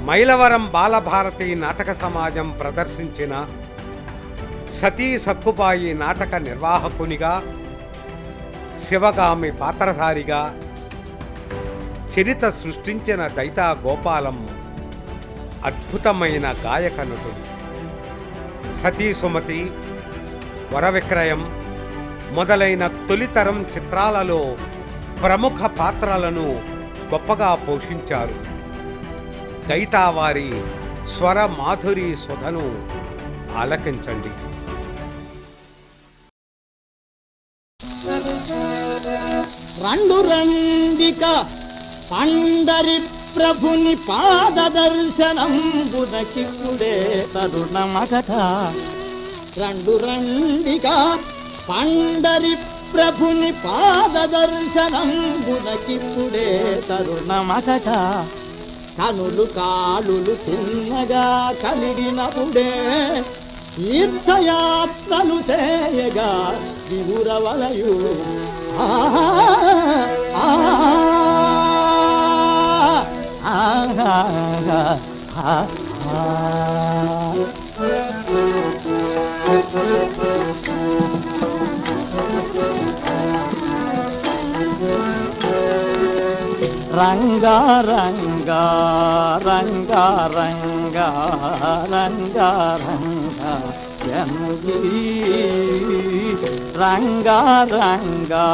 మైలవరం బాలభారతి నాటక సమాజం ప్రదర్శించిన సతీ సక్కుబాయి నాటక నిర్వాహకునిగా, శివగామి పాత్రధారిగా చరిత సృష్టించిన దైతా గోపాలం అద్భుతమైన గాయక నటుడు. సతీ సుమతి, వరవిక్రయం మొదలైన తొలితరం చిత్రాలలో ప్రముఖ పాత్రలను గొప్పగా పోషించారు. దైతా వారి స్వర మాధురి సుధను ఆలకించండి. రండు రండిక పండరి ప్రభుని పాద దర్శనం బునకిప్పుడే తరుణమగట రండు రండిగా పండరి ప్రభుని పాద దర్శనం బునకిప్పుడే తరుణమగట కనులు కాలులు చిన్నగా కలిగినప్పుడే తీర్థయాత్రలు చేయగా వివురవలయు రంగా రంగా రంగా రంగా రంగా రంగా జనకి రంగా రంగా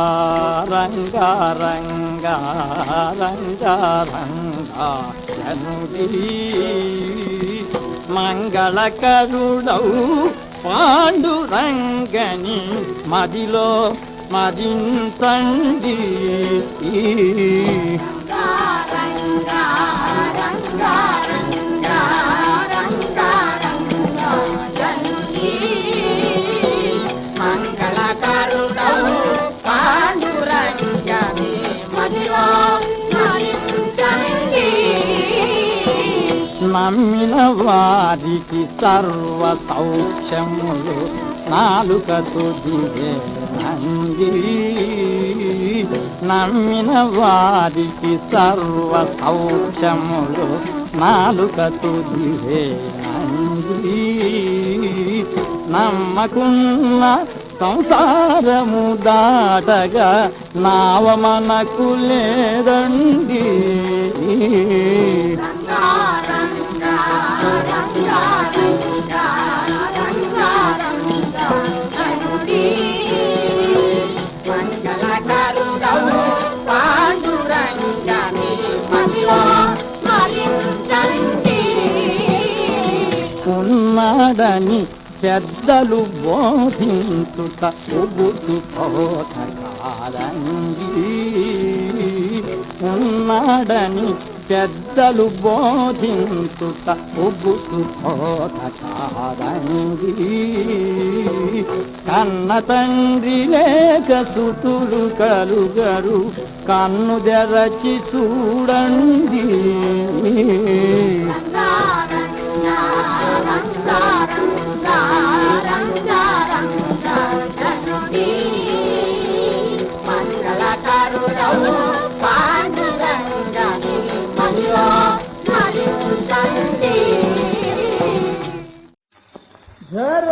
రంగా రంగా రంగా రంగా జనకి మంగళకరుడౌ పాండురంగని మదిలో మదించండి మంగళకరుడౌ పాండురంగని మదిలో మదించండి నమ్మిన వారికి సర్వ సౌఖ్యములు నాలుకతో దిగే నంది నమ్మిన వారికి సర్వ సౌఖ్యములు నాలుకతో దిగే నంది నమ్మకున్న సంసారము దాటగా నావ మనకు లేదండి ఉన్నాడని పెద్దలు బోధించుట ఉబుతు పోతకారంగి ఉన్నాడని పెద్దలు బోధించుట ఉబుతు పోతకారంగి కన్న తండ్రి లేక సుతులు కలుగరు కన్ను తెరచి చూడండి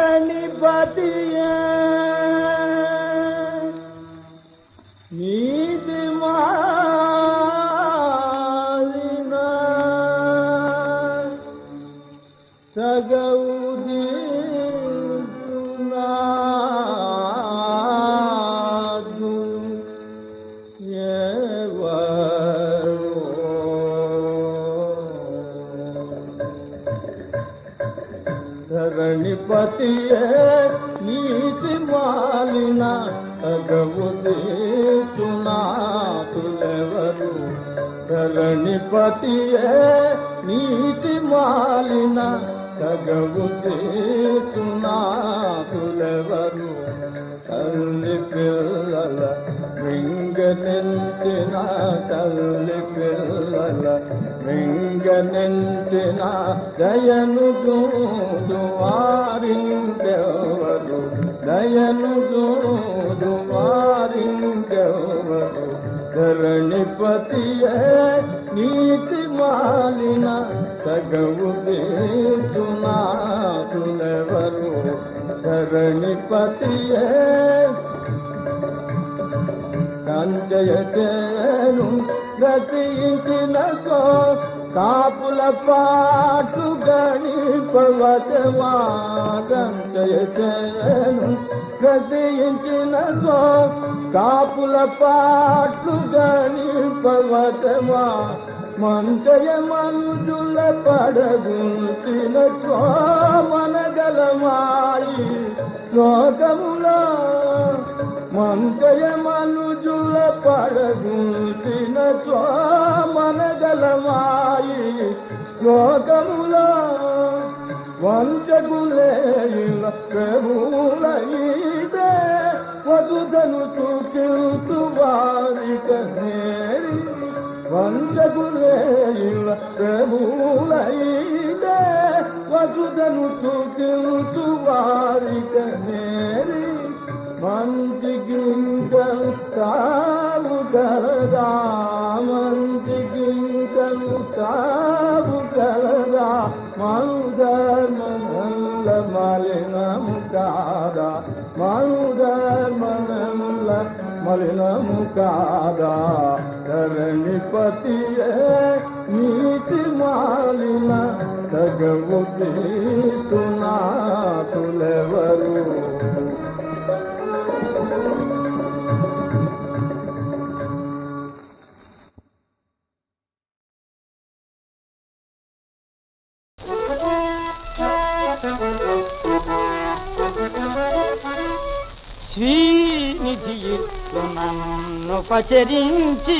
ధరణిపతియ నీతి మాలిన సగౌదీనాదు ధరణిపతియే నీతి మాలిన సగౌదీనాదులెవరు ధరణిపతియే నీతి మాలిన సగౌదీనాదులెవరు తల్లి పిల్లల మింగనెంచిన తల్లి పిల్లల మింగనెంచిన దయను దూదు వారిందెవరు దయను దూదు వారిందెవరు ధరణిపతియే నీతి మాలిన సగౌదీనాదులెవరు ధరణిపతియే కంజయను గతించిన కాపుల పాటు గణిపవతమా కంజయను గతించిన కాపుల పాటు గణిపవతమా మంచయ మనుజుల పడగుంచిన మనగలమాయి లోకములో మంచయ మనుజుల పడగుంచిన మనగల మంగళమాయి లోకములో వంచగులే ప్రభులైతే వధుదను చూచు వారిక నేరి వంచగులే ప్రభులైతే వధుదను చూచు వారిక నేరి మంచి గింజలు తావు కలదా మంచి గింజలు తావు కలదా మనుధర్మనల్ల మలినము కాదా మనుధర్మనల్ల మలినము కాదా ధరణిపతియే నీతి మాలిన తగవు నాతులెవరు శ్రీనిధియిట్లు నన్ను పచరించి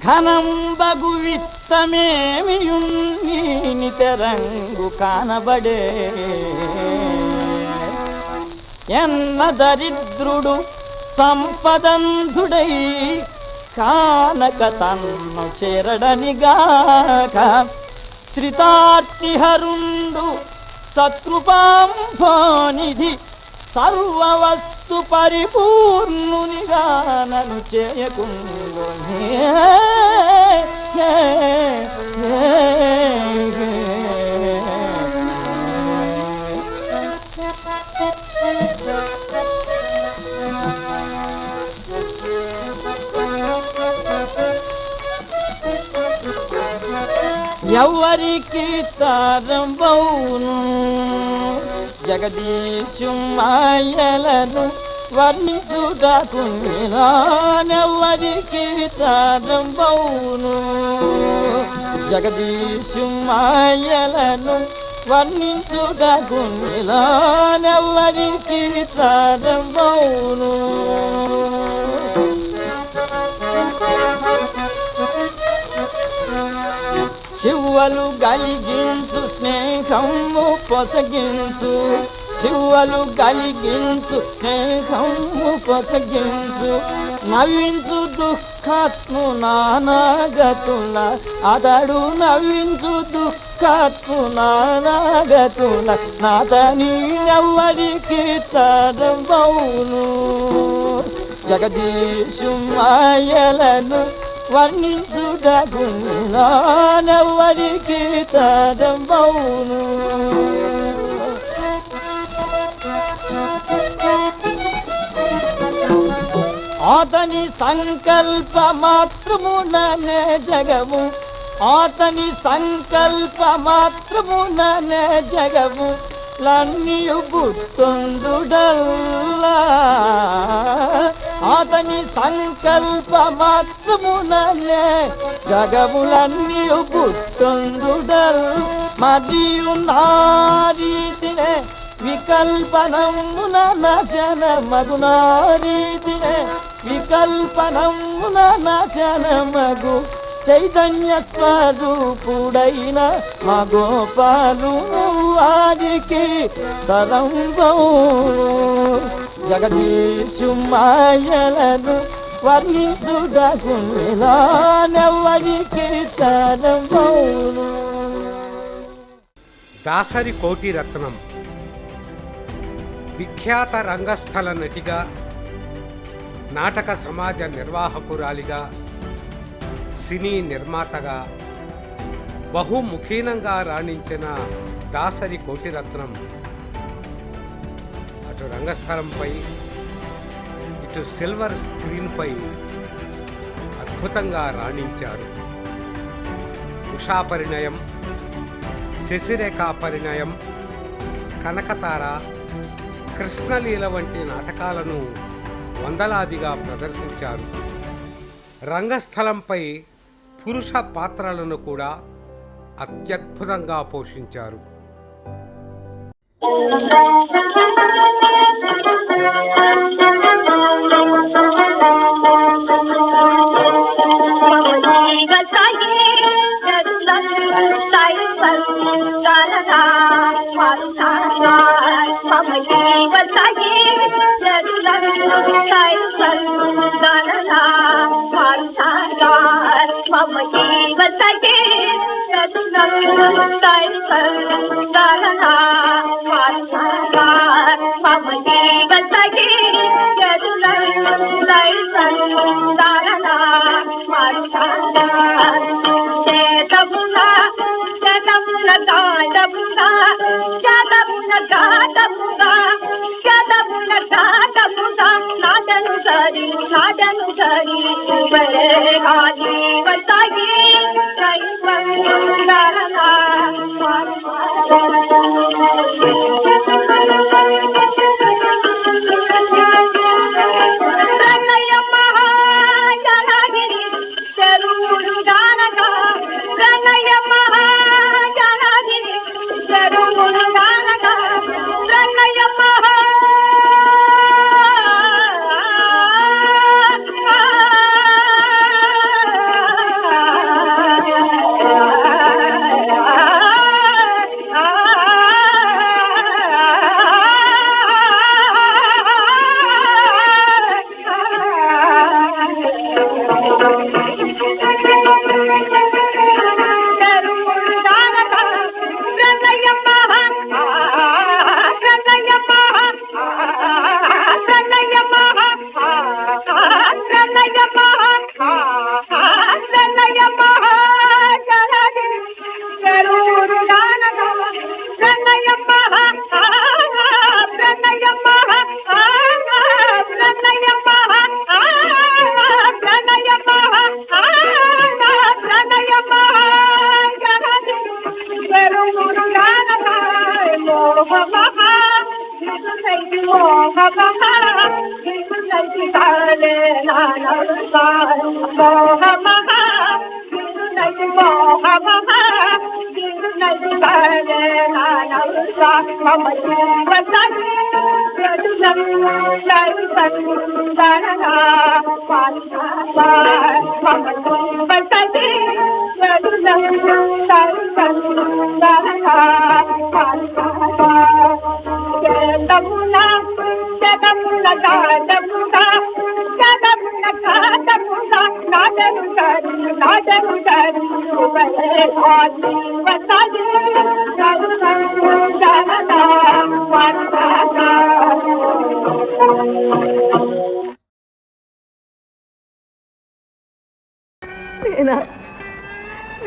ఘనంబగు విత్తమేమియున్ని తెరంగు కానబడే ఎన్న దరిద్రుడు సంపదంధుడై కానక తన్ను చేరడనిగాక శ్రితార్తిహరుండు సత్కృపాంభోనిధి సర్వవస్తు పరిపూర్ణునిగా నన్ను చేయకుండు ఎవరికి తారంబౌను జగదీశు మాయలను వర్ణించుటకు ఎవరికి తారంబౌను జగదీశు మాయలను వర్ణించుటకు ఎవరికి తారంబౌను శివ్వలు గలిగించు స్నేహము పొసగించు శివ్వలు గలిగించు స్నేహము పొసగించు నవ్వించు దుఃఖాత్ము నానాగతుల అతడు నవ్వించు దుఃఖాత్ము నానాగతుల నాతని ఎవరికి తరంబౌను జగదీశు మాయలను వర్ణించుటకు నానెవ్వరికి తరంబౌను అతని సంకల్ప మాత్రముననే జగము అతని సంకల్ప మాత్రముననే జగము లన్నియు గుర్తుండుడల్లా అతని సంకల్ప మాత్రముననే జగములన్నియు గుర్తుండుడల్ మరియు నారీతినే వికల్పనమున నశన మగునారీతినే వికల్పనమున నశన మగు చైతన్య స్వరూపుడైన మా గోపాలు వారికి తరంబౌను జగదీశు మాయలను వర్ణించుటకు ఎవరికి తరంబౌను. దాసరి కోటిరత్నం విఖ్యాత రంగస్థల నటిగా నాటక సమాజ నిర్వాహకురాలిగా సినీ నిర్మాతగా బహుముఖీనంగా రాణించిన దాసరి కోటిరత్నం అటు రంగస్థలంపై ఇటు సిల్వర్ స్క్రీన్పై అద్భుతంగా రాణించారు. ఉషా పరిణయం, శశిరేఖ పరిణయం, కనకతార, కృష్ణలీల వంటి నాటకాలను వందలాదిగా ప్రదర్శించారు. రంగస్థలంపై పురుష పాత్రలను కూడా అత్యద్భుతంగా పోషించారు.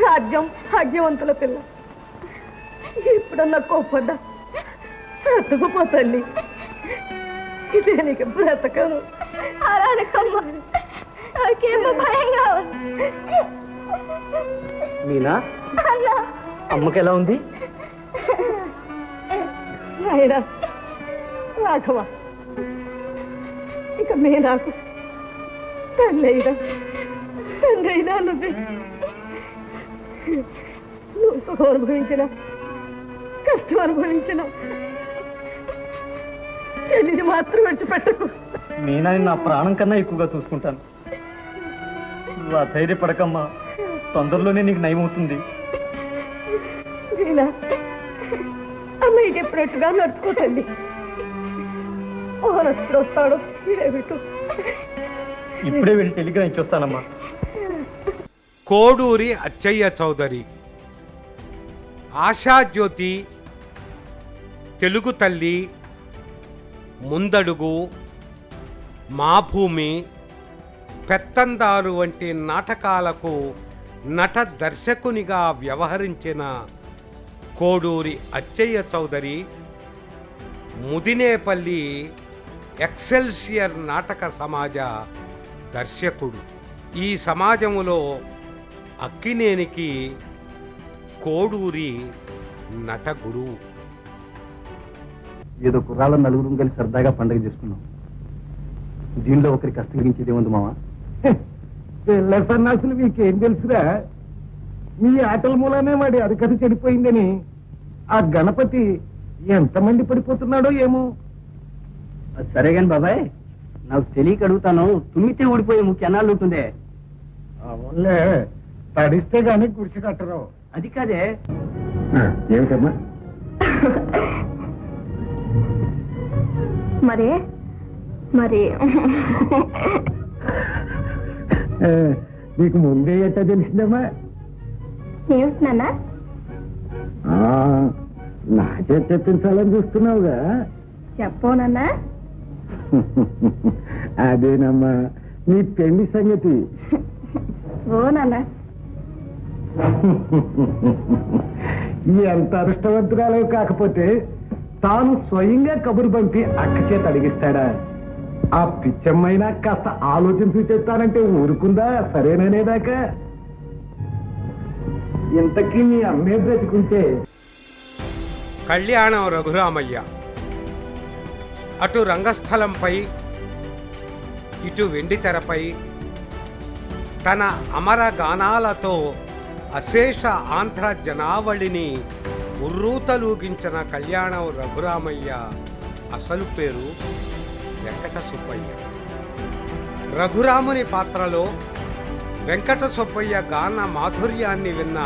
రాజ్యం భాగ్యవంతుల పిల్ల ఇప్పుడన్నా కోపడ్డా బ్రతకపో తల్లి ఇదే నీకు బ్రతకను నాకేమో భయంగా ఉంది. మీనా అమ్మకి ఎలా ఉంది? నాయనా రాఘవ, ఇక మీనాకు తల్లైనా తండ్రైనా నువ్వే. నువ్వు సుఖం అనుభవించిన కష్టం అనుభవించిన చెల్లిని మాత్రం విడిచిపెట్టకు. మీనా నా ప్రాణం కన్నా ఎక్కువగా చూసుకుంటాను. నువ్వు అధైర్యపడకమ్మా, తొందరలోనే నీకు నయమవుతుంది. అమ్మాయి చెప్పినట్టుగా నడుచుకోతండి. ఓనప్పుడు వస్తాడు ఇదేమిటో. ఇప్పుడే వెళ్ళి టెలిగ్రామ్ ఇచ్చొస్తానమ్మా. కోడూరి అచ్చయ్య చౌదరి, ఆశాజ్యోతి, తెలుగు తల్లి, ముందడుగు, మా భూమి, పెత్తందారు వంటి నాటకాలకు నట దర్శకునిగా వ్యవహరించిన కోడూరి అచ్చయ్య చౌదరి ముదినేపల్లి ఎక్సెల్షియర్ నాటక సమాజ దర్శకుడు. ఈ సమాజములో అక్కినేనికి కోడూరి నట గురువు. ఏదో కుర్రాళ్ళ నలుగురు కలిసి సరదాగా పండుగ చేసుకున్నాం. దీనిలో ఒకరి కష్టం కలిగించేది ఏముంది మావా? పిల్ల సన్నాసులు మీకేం తెలుసురా? మీ ఆటల మూలనే వాడి అరికథ చెడిపోయిందని ఆ గణపతి ఎంతమంది పడిపోతున్నాడో ఏమో. సరే గాని బాబాయ్, నాకు తెలియక అడుగుతాను, తుమ్మితే ఊడిపోయే ముఖ్య ఎన్నాళ్ళు ఉంటుందే? అవునులే, తడిస్తే గాని గుడిసి కట్టరు. అది కాదే. ఏమిటమ్మా? మరి మరి నీకు ముందే ఎట్టా తెలిసిందమ్మా? ఏమిటి నాన్న? నాకే చెప్పించాలని చూస్తున్నావుగా. చెప్పోనన్నా? అదేనమ్మా నీ పెళ్లి సంగతి. ఓ నాన్న, ఎంత అదృష్టవంతురాలే కాకపోతే తాను స్వయంగా కబురు పంపి అక్క చేత అడిగిస్తాడా? ఆ పిచ్చమ్మైనా కాస్త ఆలోచించి చెప్తానంటే ఊరుకుందా సరేననేదాకా? ఇంతకీ నీ అమ్మే బ్రతికుంటే. కళ్యాణం రఘురామయ్య అటు రంగస్థలంపై ఇటు వెండితెరపై తన అమర గానాలతో అశేష ఆంధ్ర జనావళిని ఉర్రూతలూగించిన కళ్యాణం రఘురామయ్య అసలు పేరు వెంకట సుబ్బయ్య. రఘురాముని పాత్రలో వెంకట సుబ్బయ్య గాన మాధుర్యాన్ని విన్న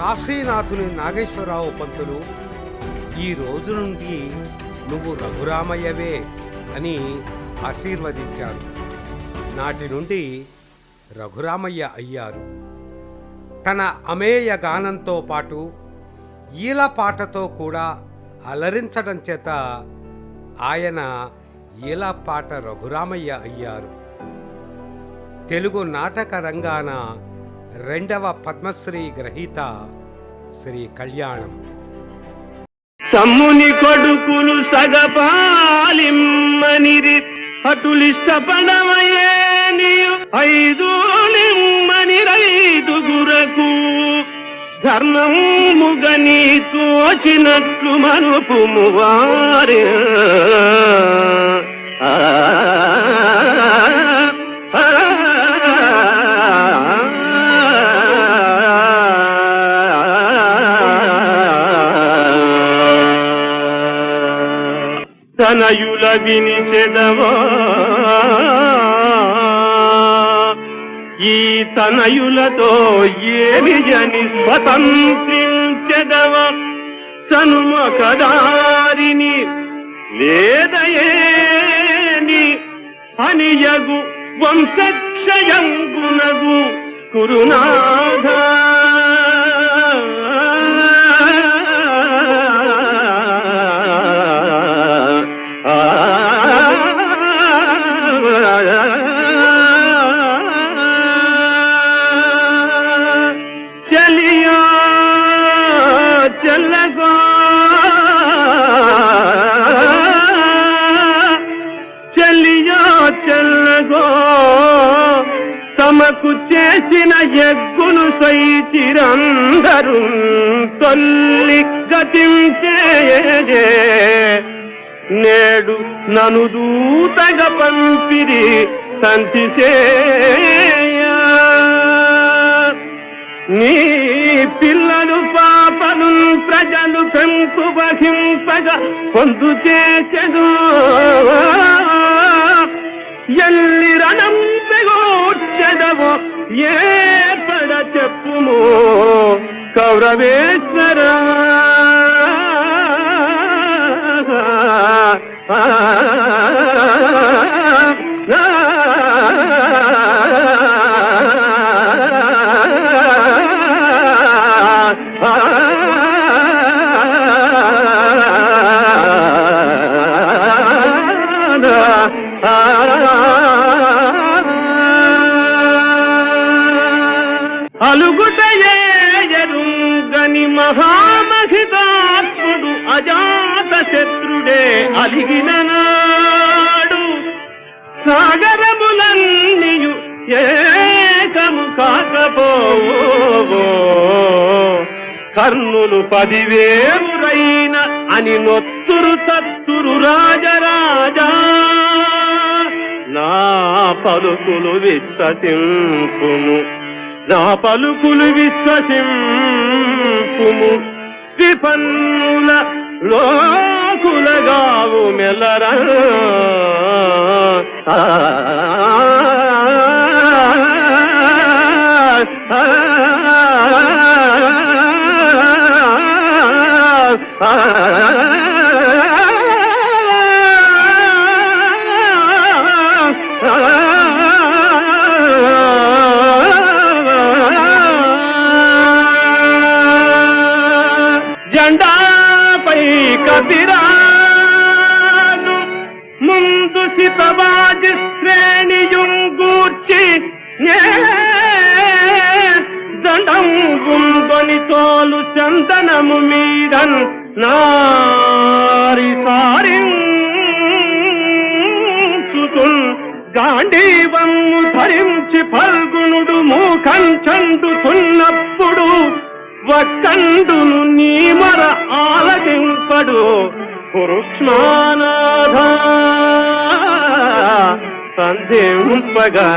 కాశీనాథుని నాగేశ్వరరావు పంతులు ఈ రోజు నుండి నువ్వు రఘురామయ్యవే అని ఆశీర్వదించారు. నాటి నుండి రఘురామయ్య అయ్యారు. తన అమేయ గానంతో పాటు ఈల పాటతో కూడా అలరించడం చేత ఆయన ఈలపాట రఘురామయ్య అయ్యారు. తెలుగు నాటక రంగాన రెండవ పద్మశ్రీ గ్రహీత శ్రీ కళ్యాణం. తమ్ముని కొడుకులు సగపాలిమ్మనిరి అటులిష్టపడవయే నీయు 5 నిమ్మని 5గురకు ధర్మముగని తోచినట్లు మనుపుము వారే. తనయుల వినిచెదవా ఈ తనయులతో ఏమి జని స్వతంత్రించెదవ చనుమకదారిని లేదయేని అనియగు వంశక్షయంగునగు కురునాథ. చలియా చల్లగో చలియా చల్లగో తమకు చేసిన యజ్ఞును సైచిరందరు తొల్లి గతించే నేడు నను దూతగా పంపిరి సంతిసేయ. నీ పిల్లలు పాపలు ప్రజలు పెంపు వహింపగా పొందు చేసెదు ఎల్లి రణం పెగోచెదవో ఏ పడ చెప్పుమో కౌరవేశ్వర. అలుగుటయేరుగని మహామహితాత్ముడు అజాత శత్రుడే అలిగిన నాడు సాగరములన్నీయు ఏకము కాకపోవో కర్ణులు 10,000 అని నొత్తురు తత్తురు రాజరాజా. నా పలుకులు విశ్వసింపుము నా పలుకులు విశ్వసింపుము విపన్నుల లోకులగావు మెల్లరా. జెండాపై కపిరాను ముందు సితవాజి శ్రేణియుంగూర్చి దండం గుంబని తోలు చందనము మీదన్ నారి సారించుతున్ గాంధీవము ధరించి ఫల్గునుడు మూకంచండుతున్నప్పుడు వక్కండును నీమర ఆలకింపడు పురుష్మానాథ సంధింపగా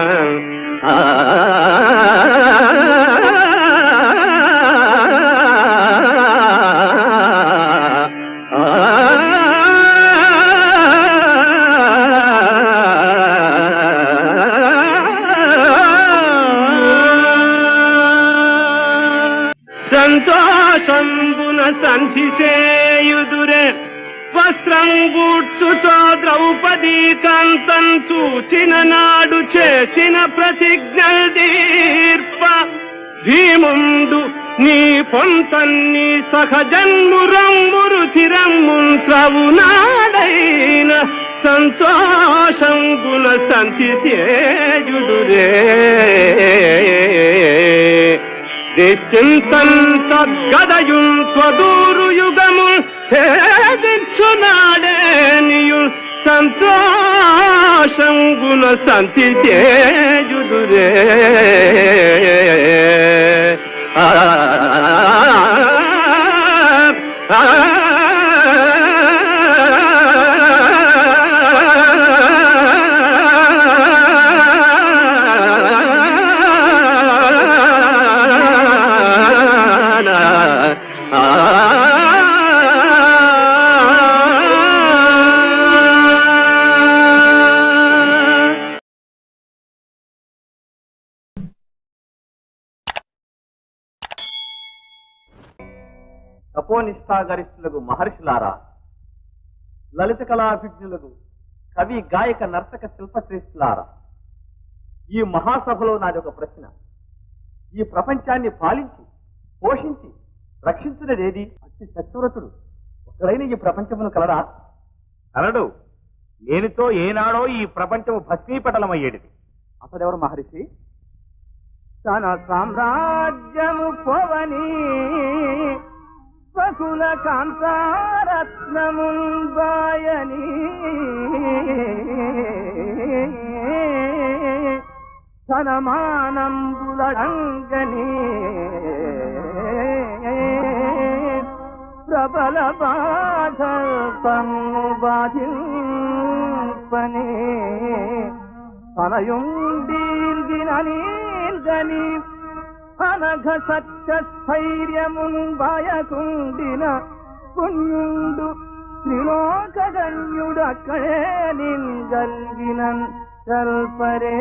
సంతోషంబున సంధిసేయుదురే వస్త్రం గూడ్చుతో ద్రౌపదీ కాంతం చూచిన నాడు చేసిన ప్రతిజ్ఞ దీర్ప భీముండు నీ పొంతన్ని సహజన్మురమ్మురు చిరమ్ముంత్రవునాడైన సంతోషంబున సంధిసేయుదురే చింతన్ సద్గదయున్ స్వదూరు యుగము ఛేదించునాడేనియు సంతోషంగున సంతిచేయుదురే తపోనిష్టాగరిష్ఠులకు మహర్షులారా, లలిత కళాభిజ్ఞులకు కవి గాయక నర్తక శిల్పశ్రేష్ఠులారా, ఈ మహాసభలో నాది ఒక ప్రశ్న. ఈ ప్రపంచాన్ని పాలించి పోషించి రక్షించున్నదేది? అతి సత్యవ్రతుడు ఒకడైన ఈ ప్రపంచమును కలడా? కలడు. నేనుతో ఏనాడో ఈ ప్రపంచము భస్మీపటలమయ్యేది. అతడెవరు మహర్షి? తన సామ్రాజ్యము పోవని స్వకుల కాంతారత్నముంబాయని తన మానంబులంగని ప్రబల బాధల్పము బాధింపని తనయుండీల్గినీల్గని అనఘ సత్య స్థైర్యమును బాయకుండిన పుణ్యుండు త్రిలోకగణ్యుడక్కడే నింగల్గిన చల్పరే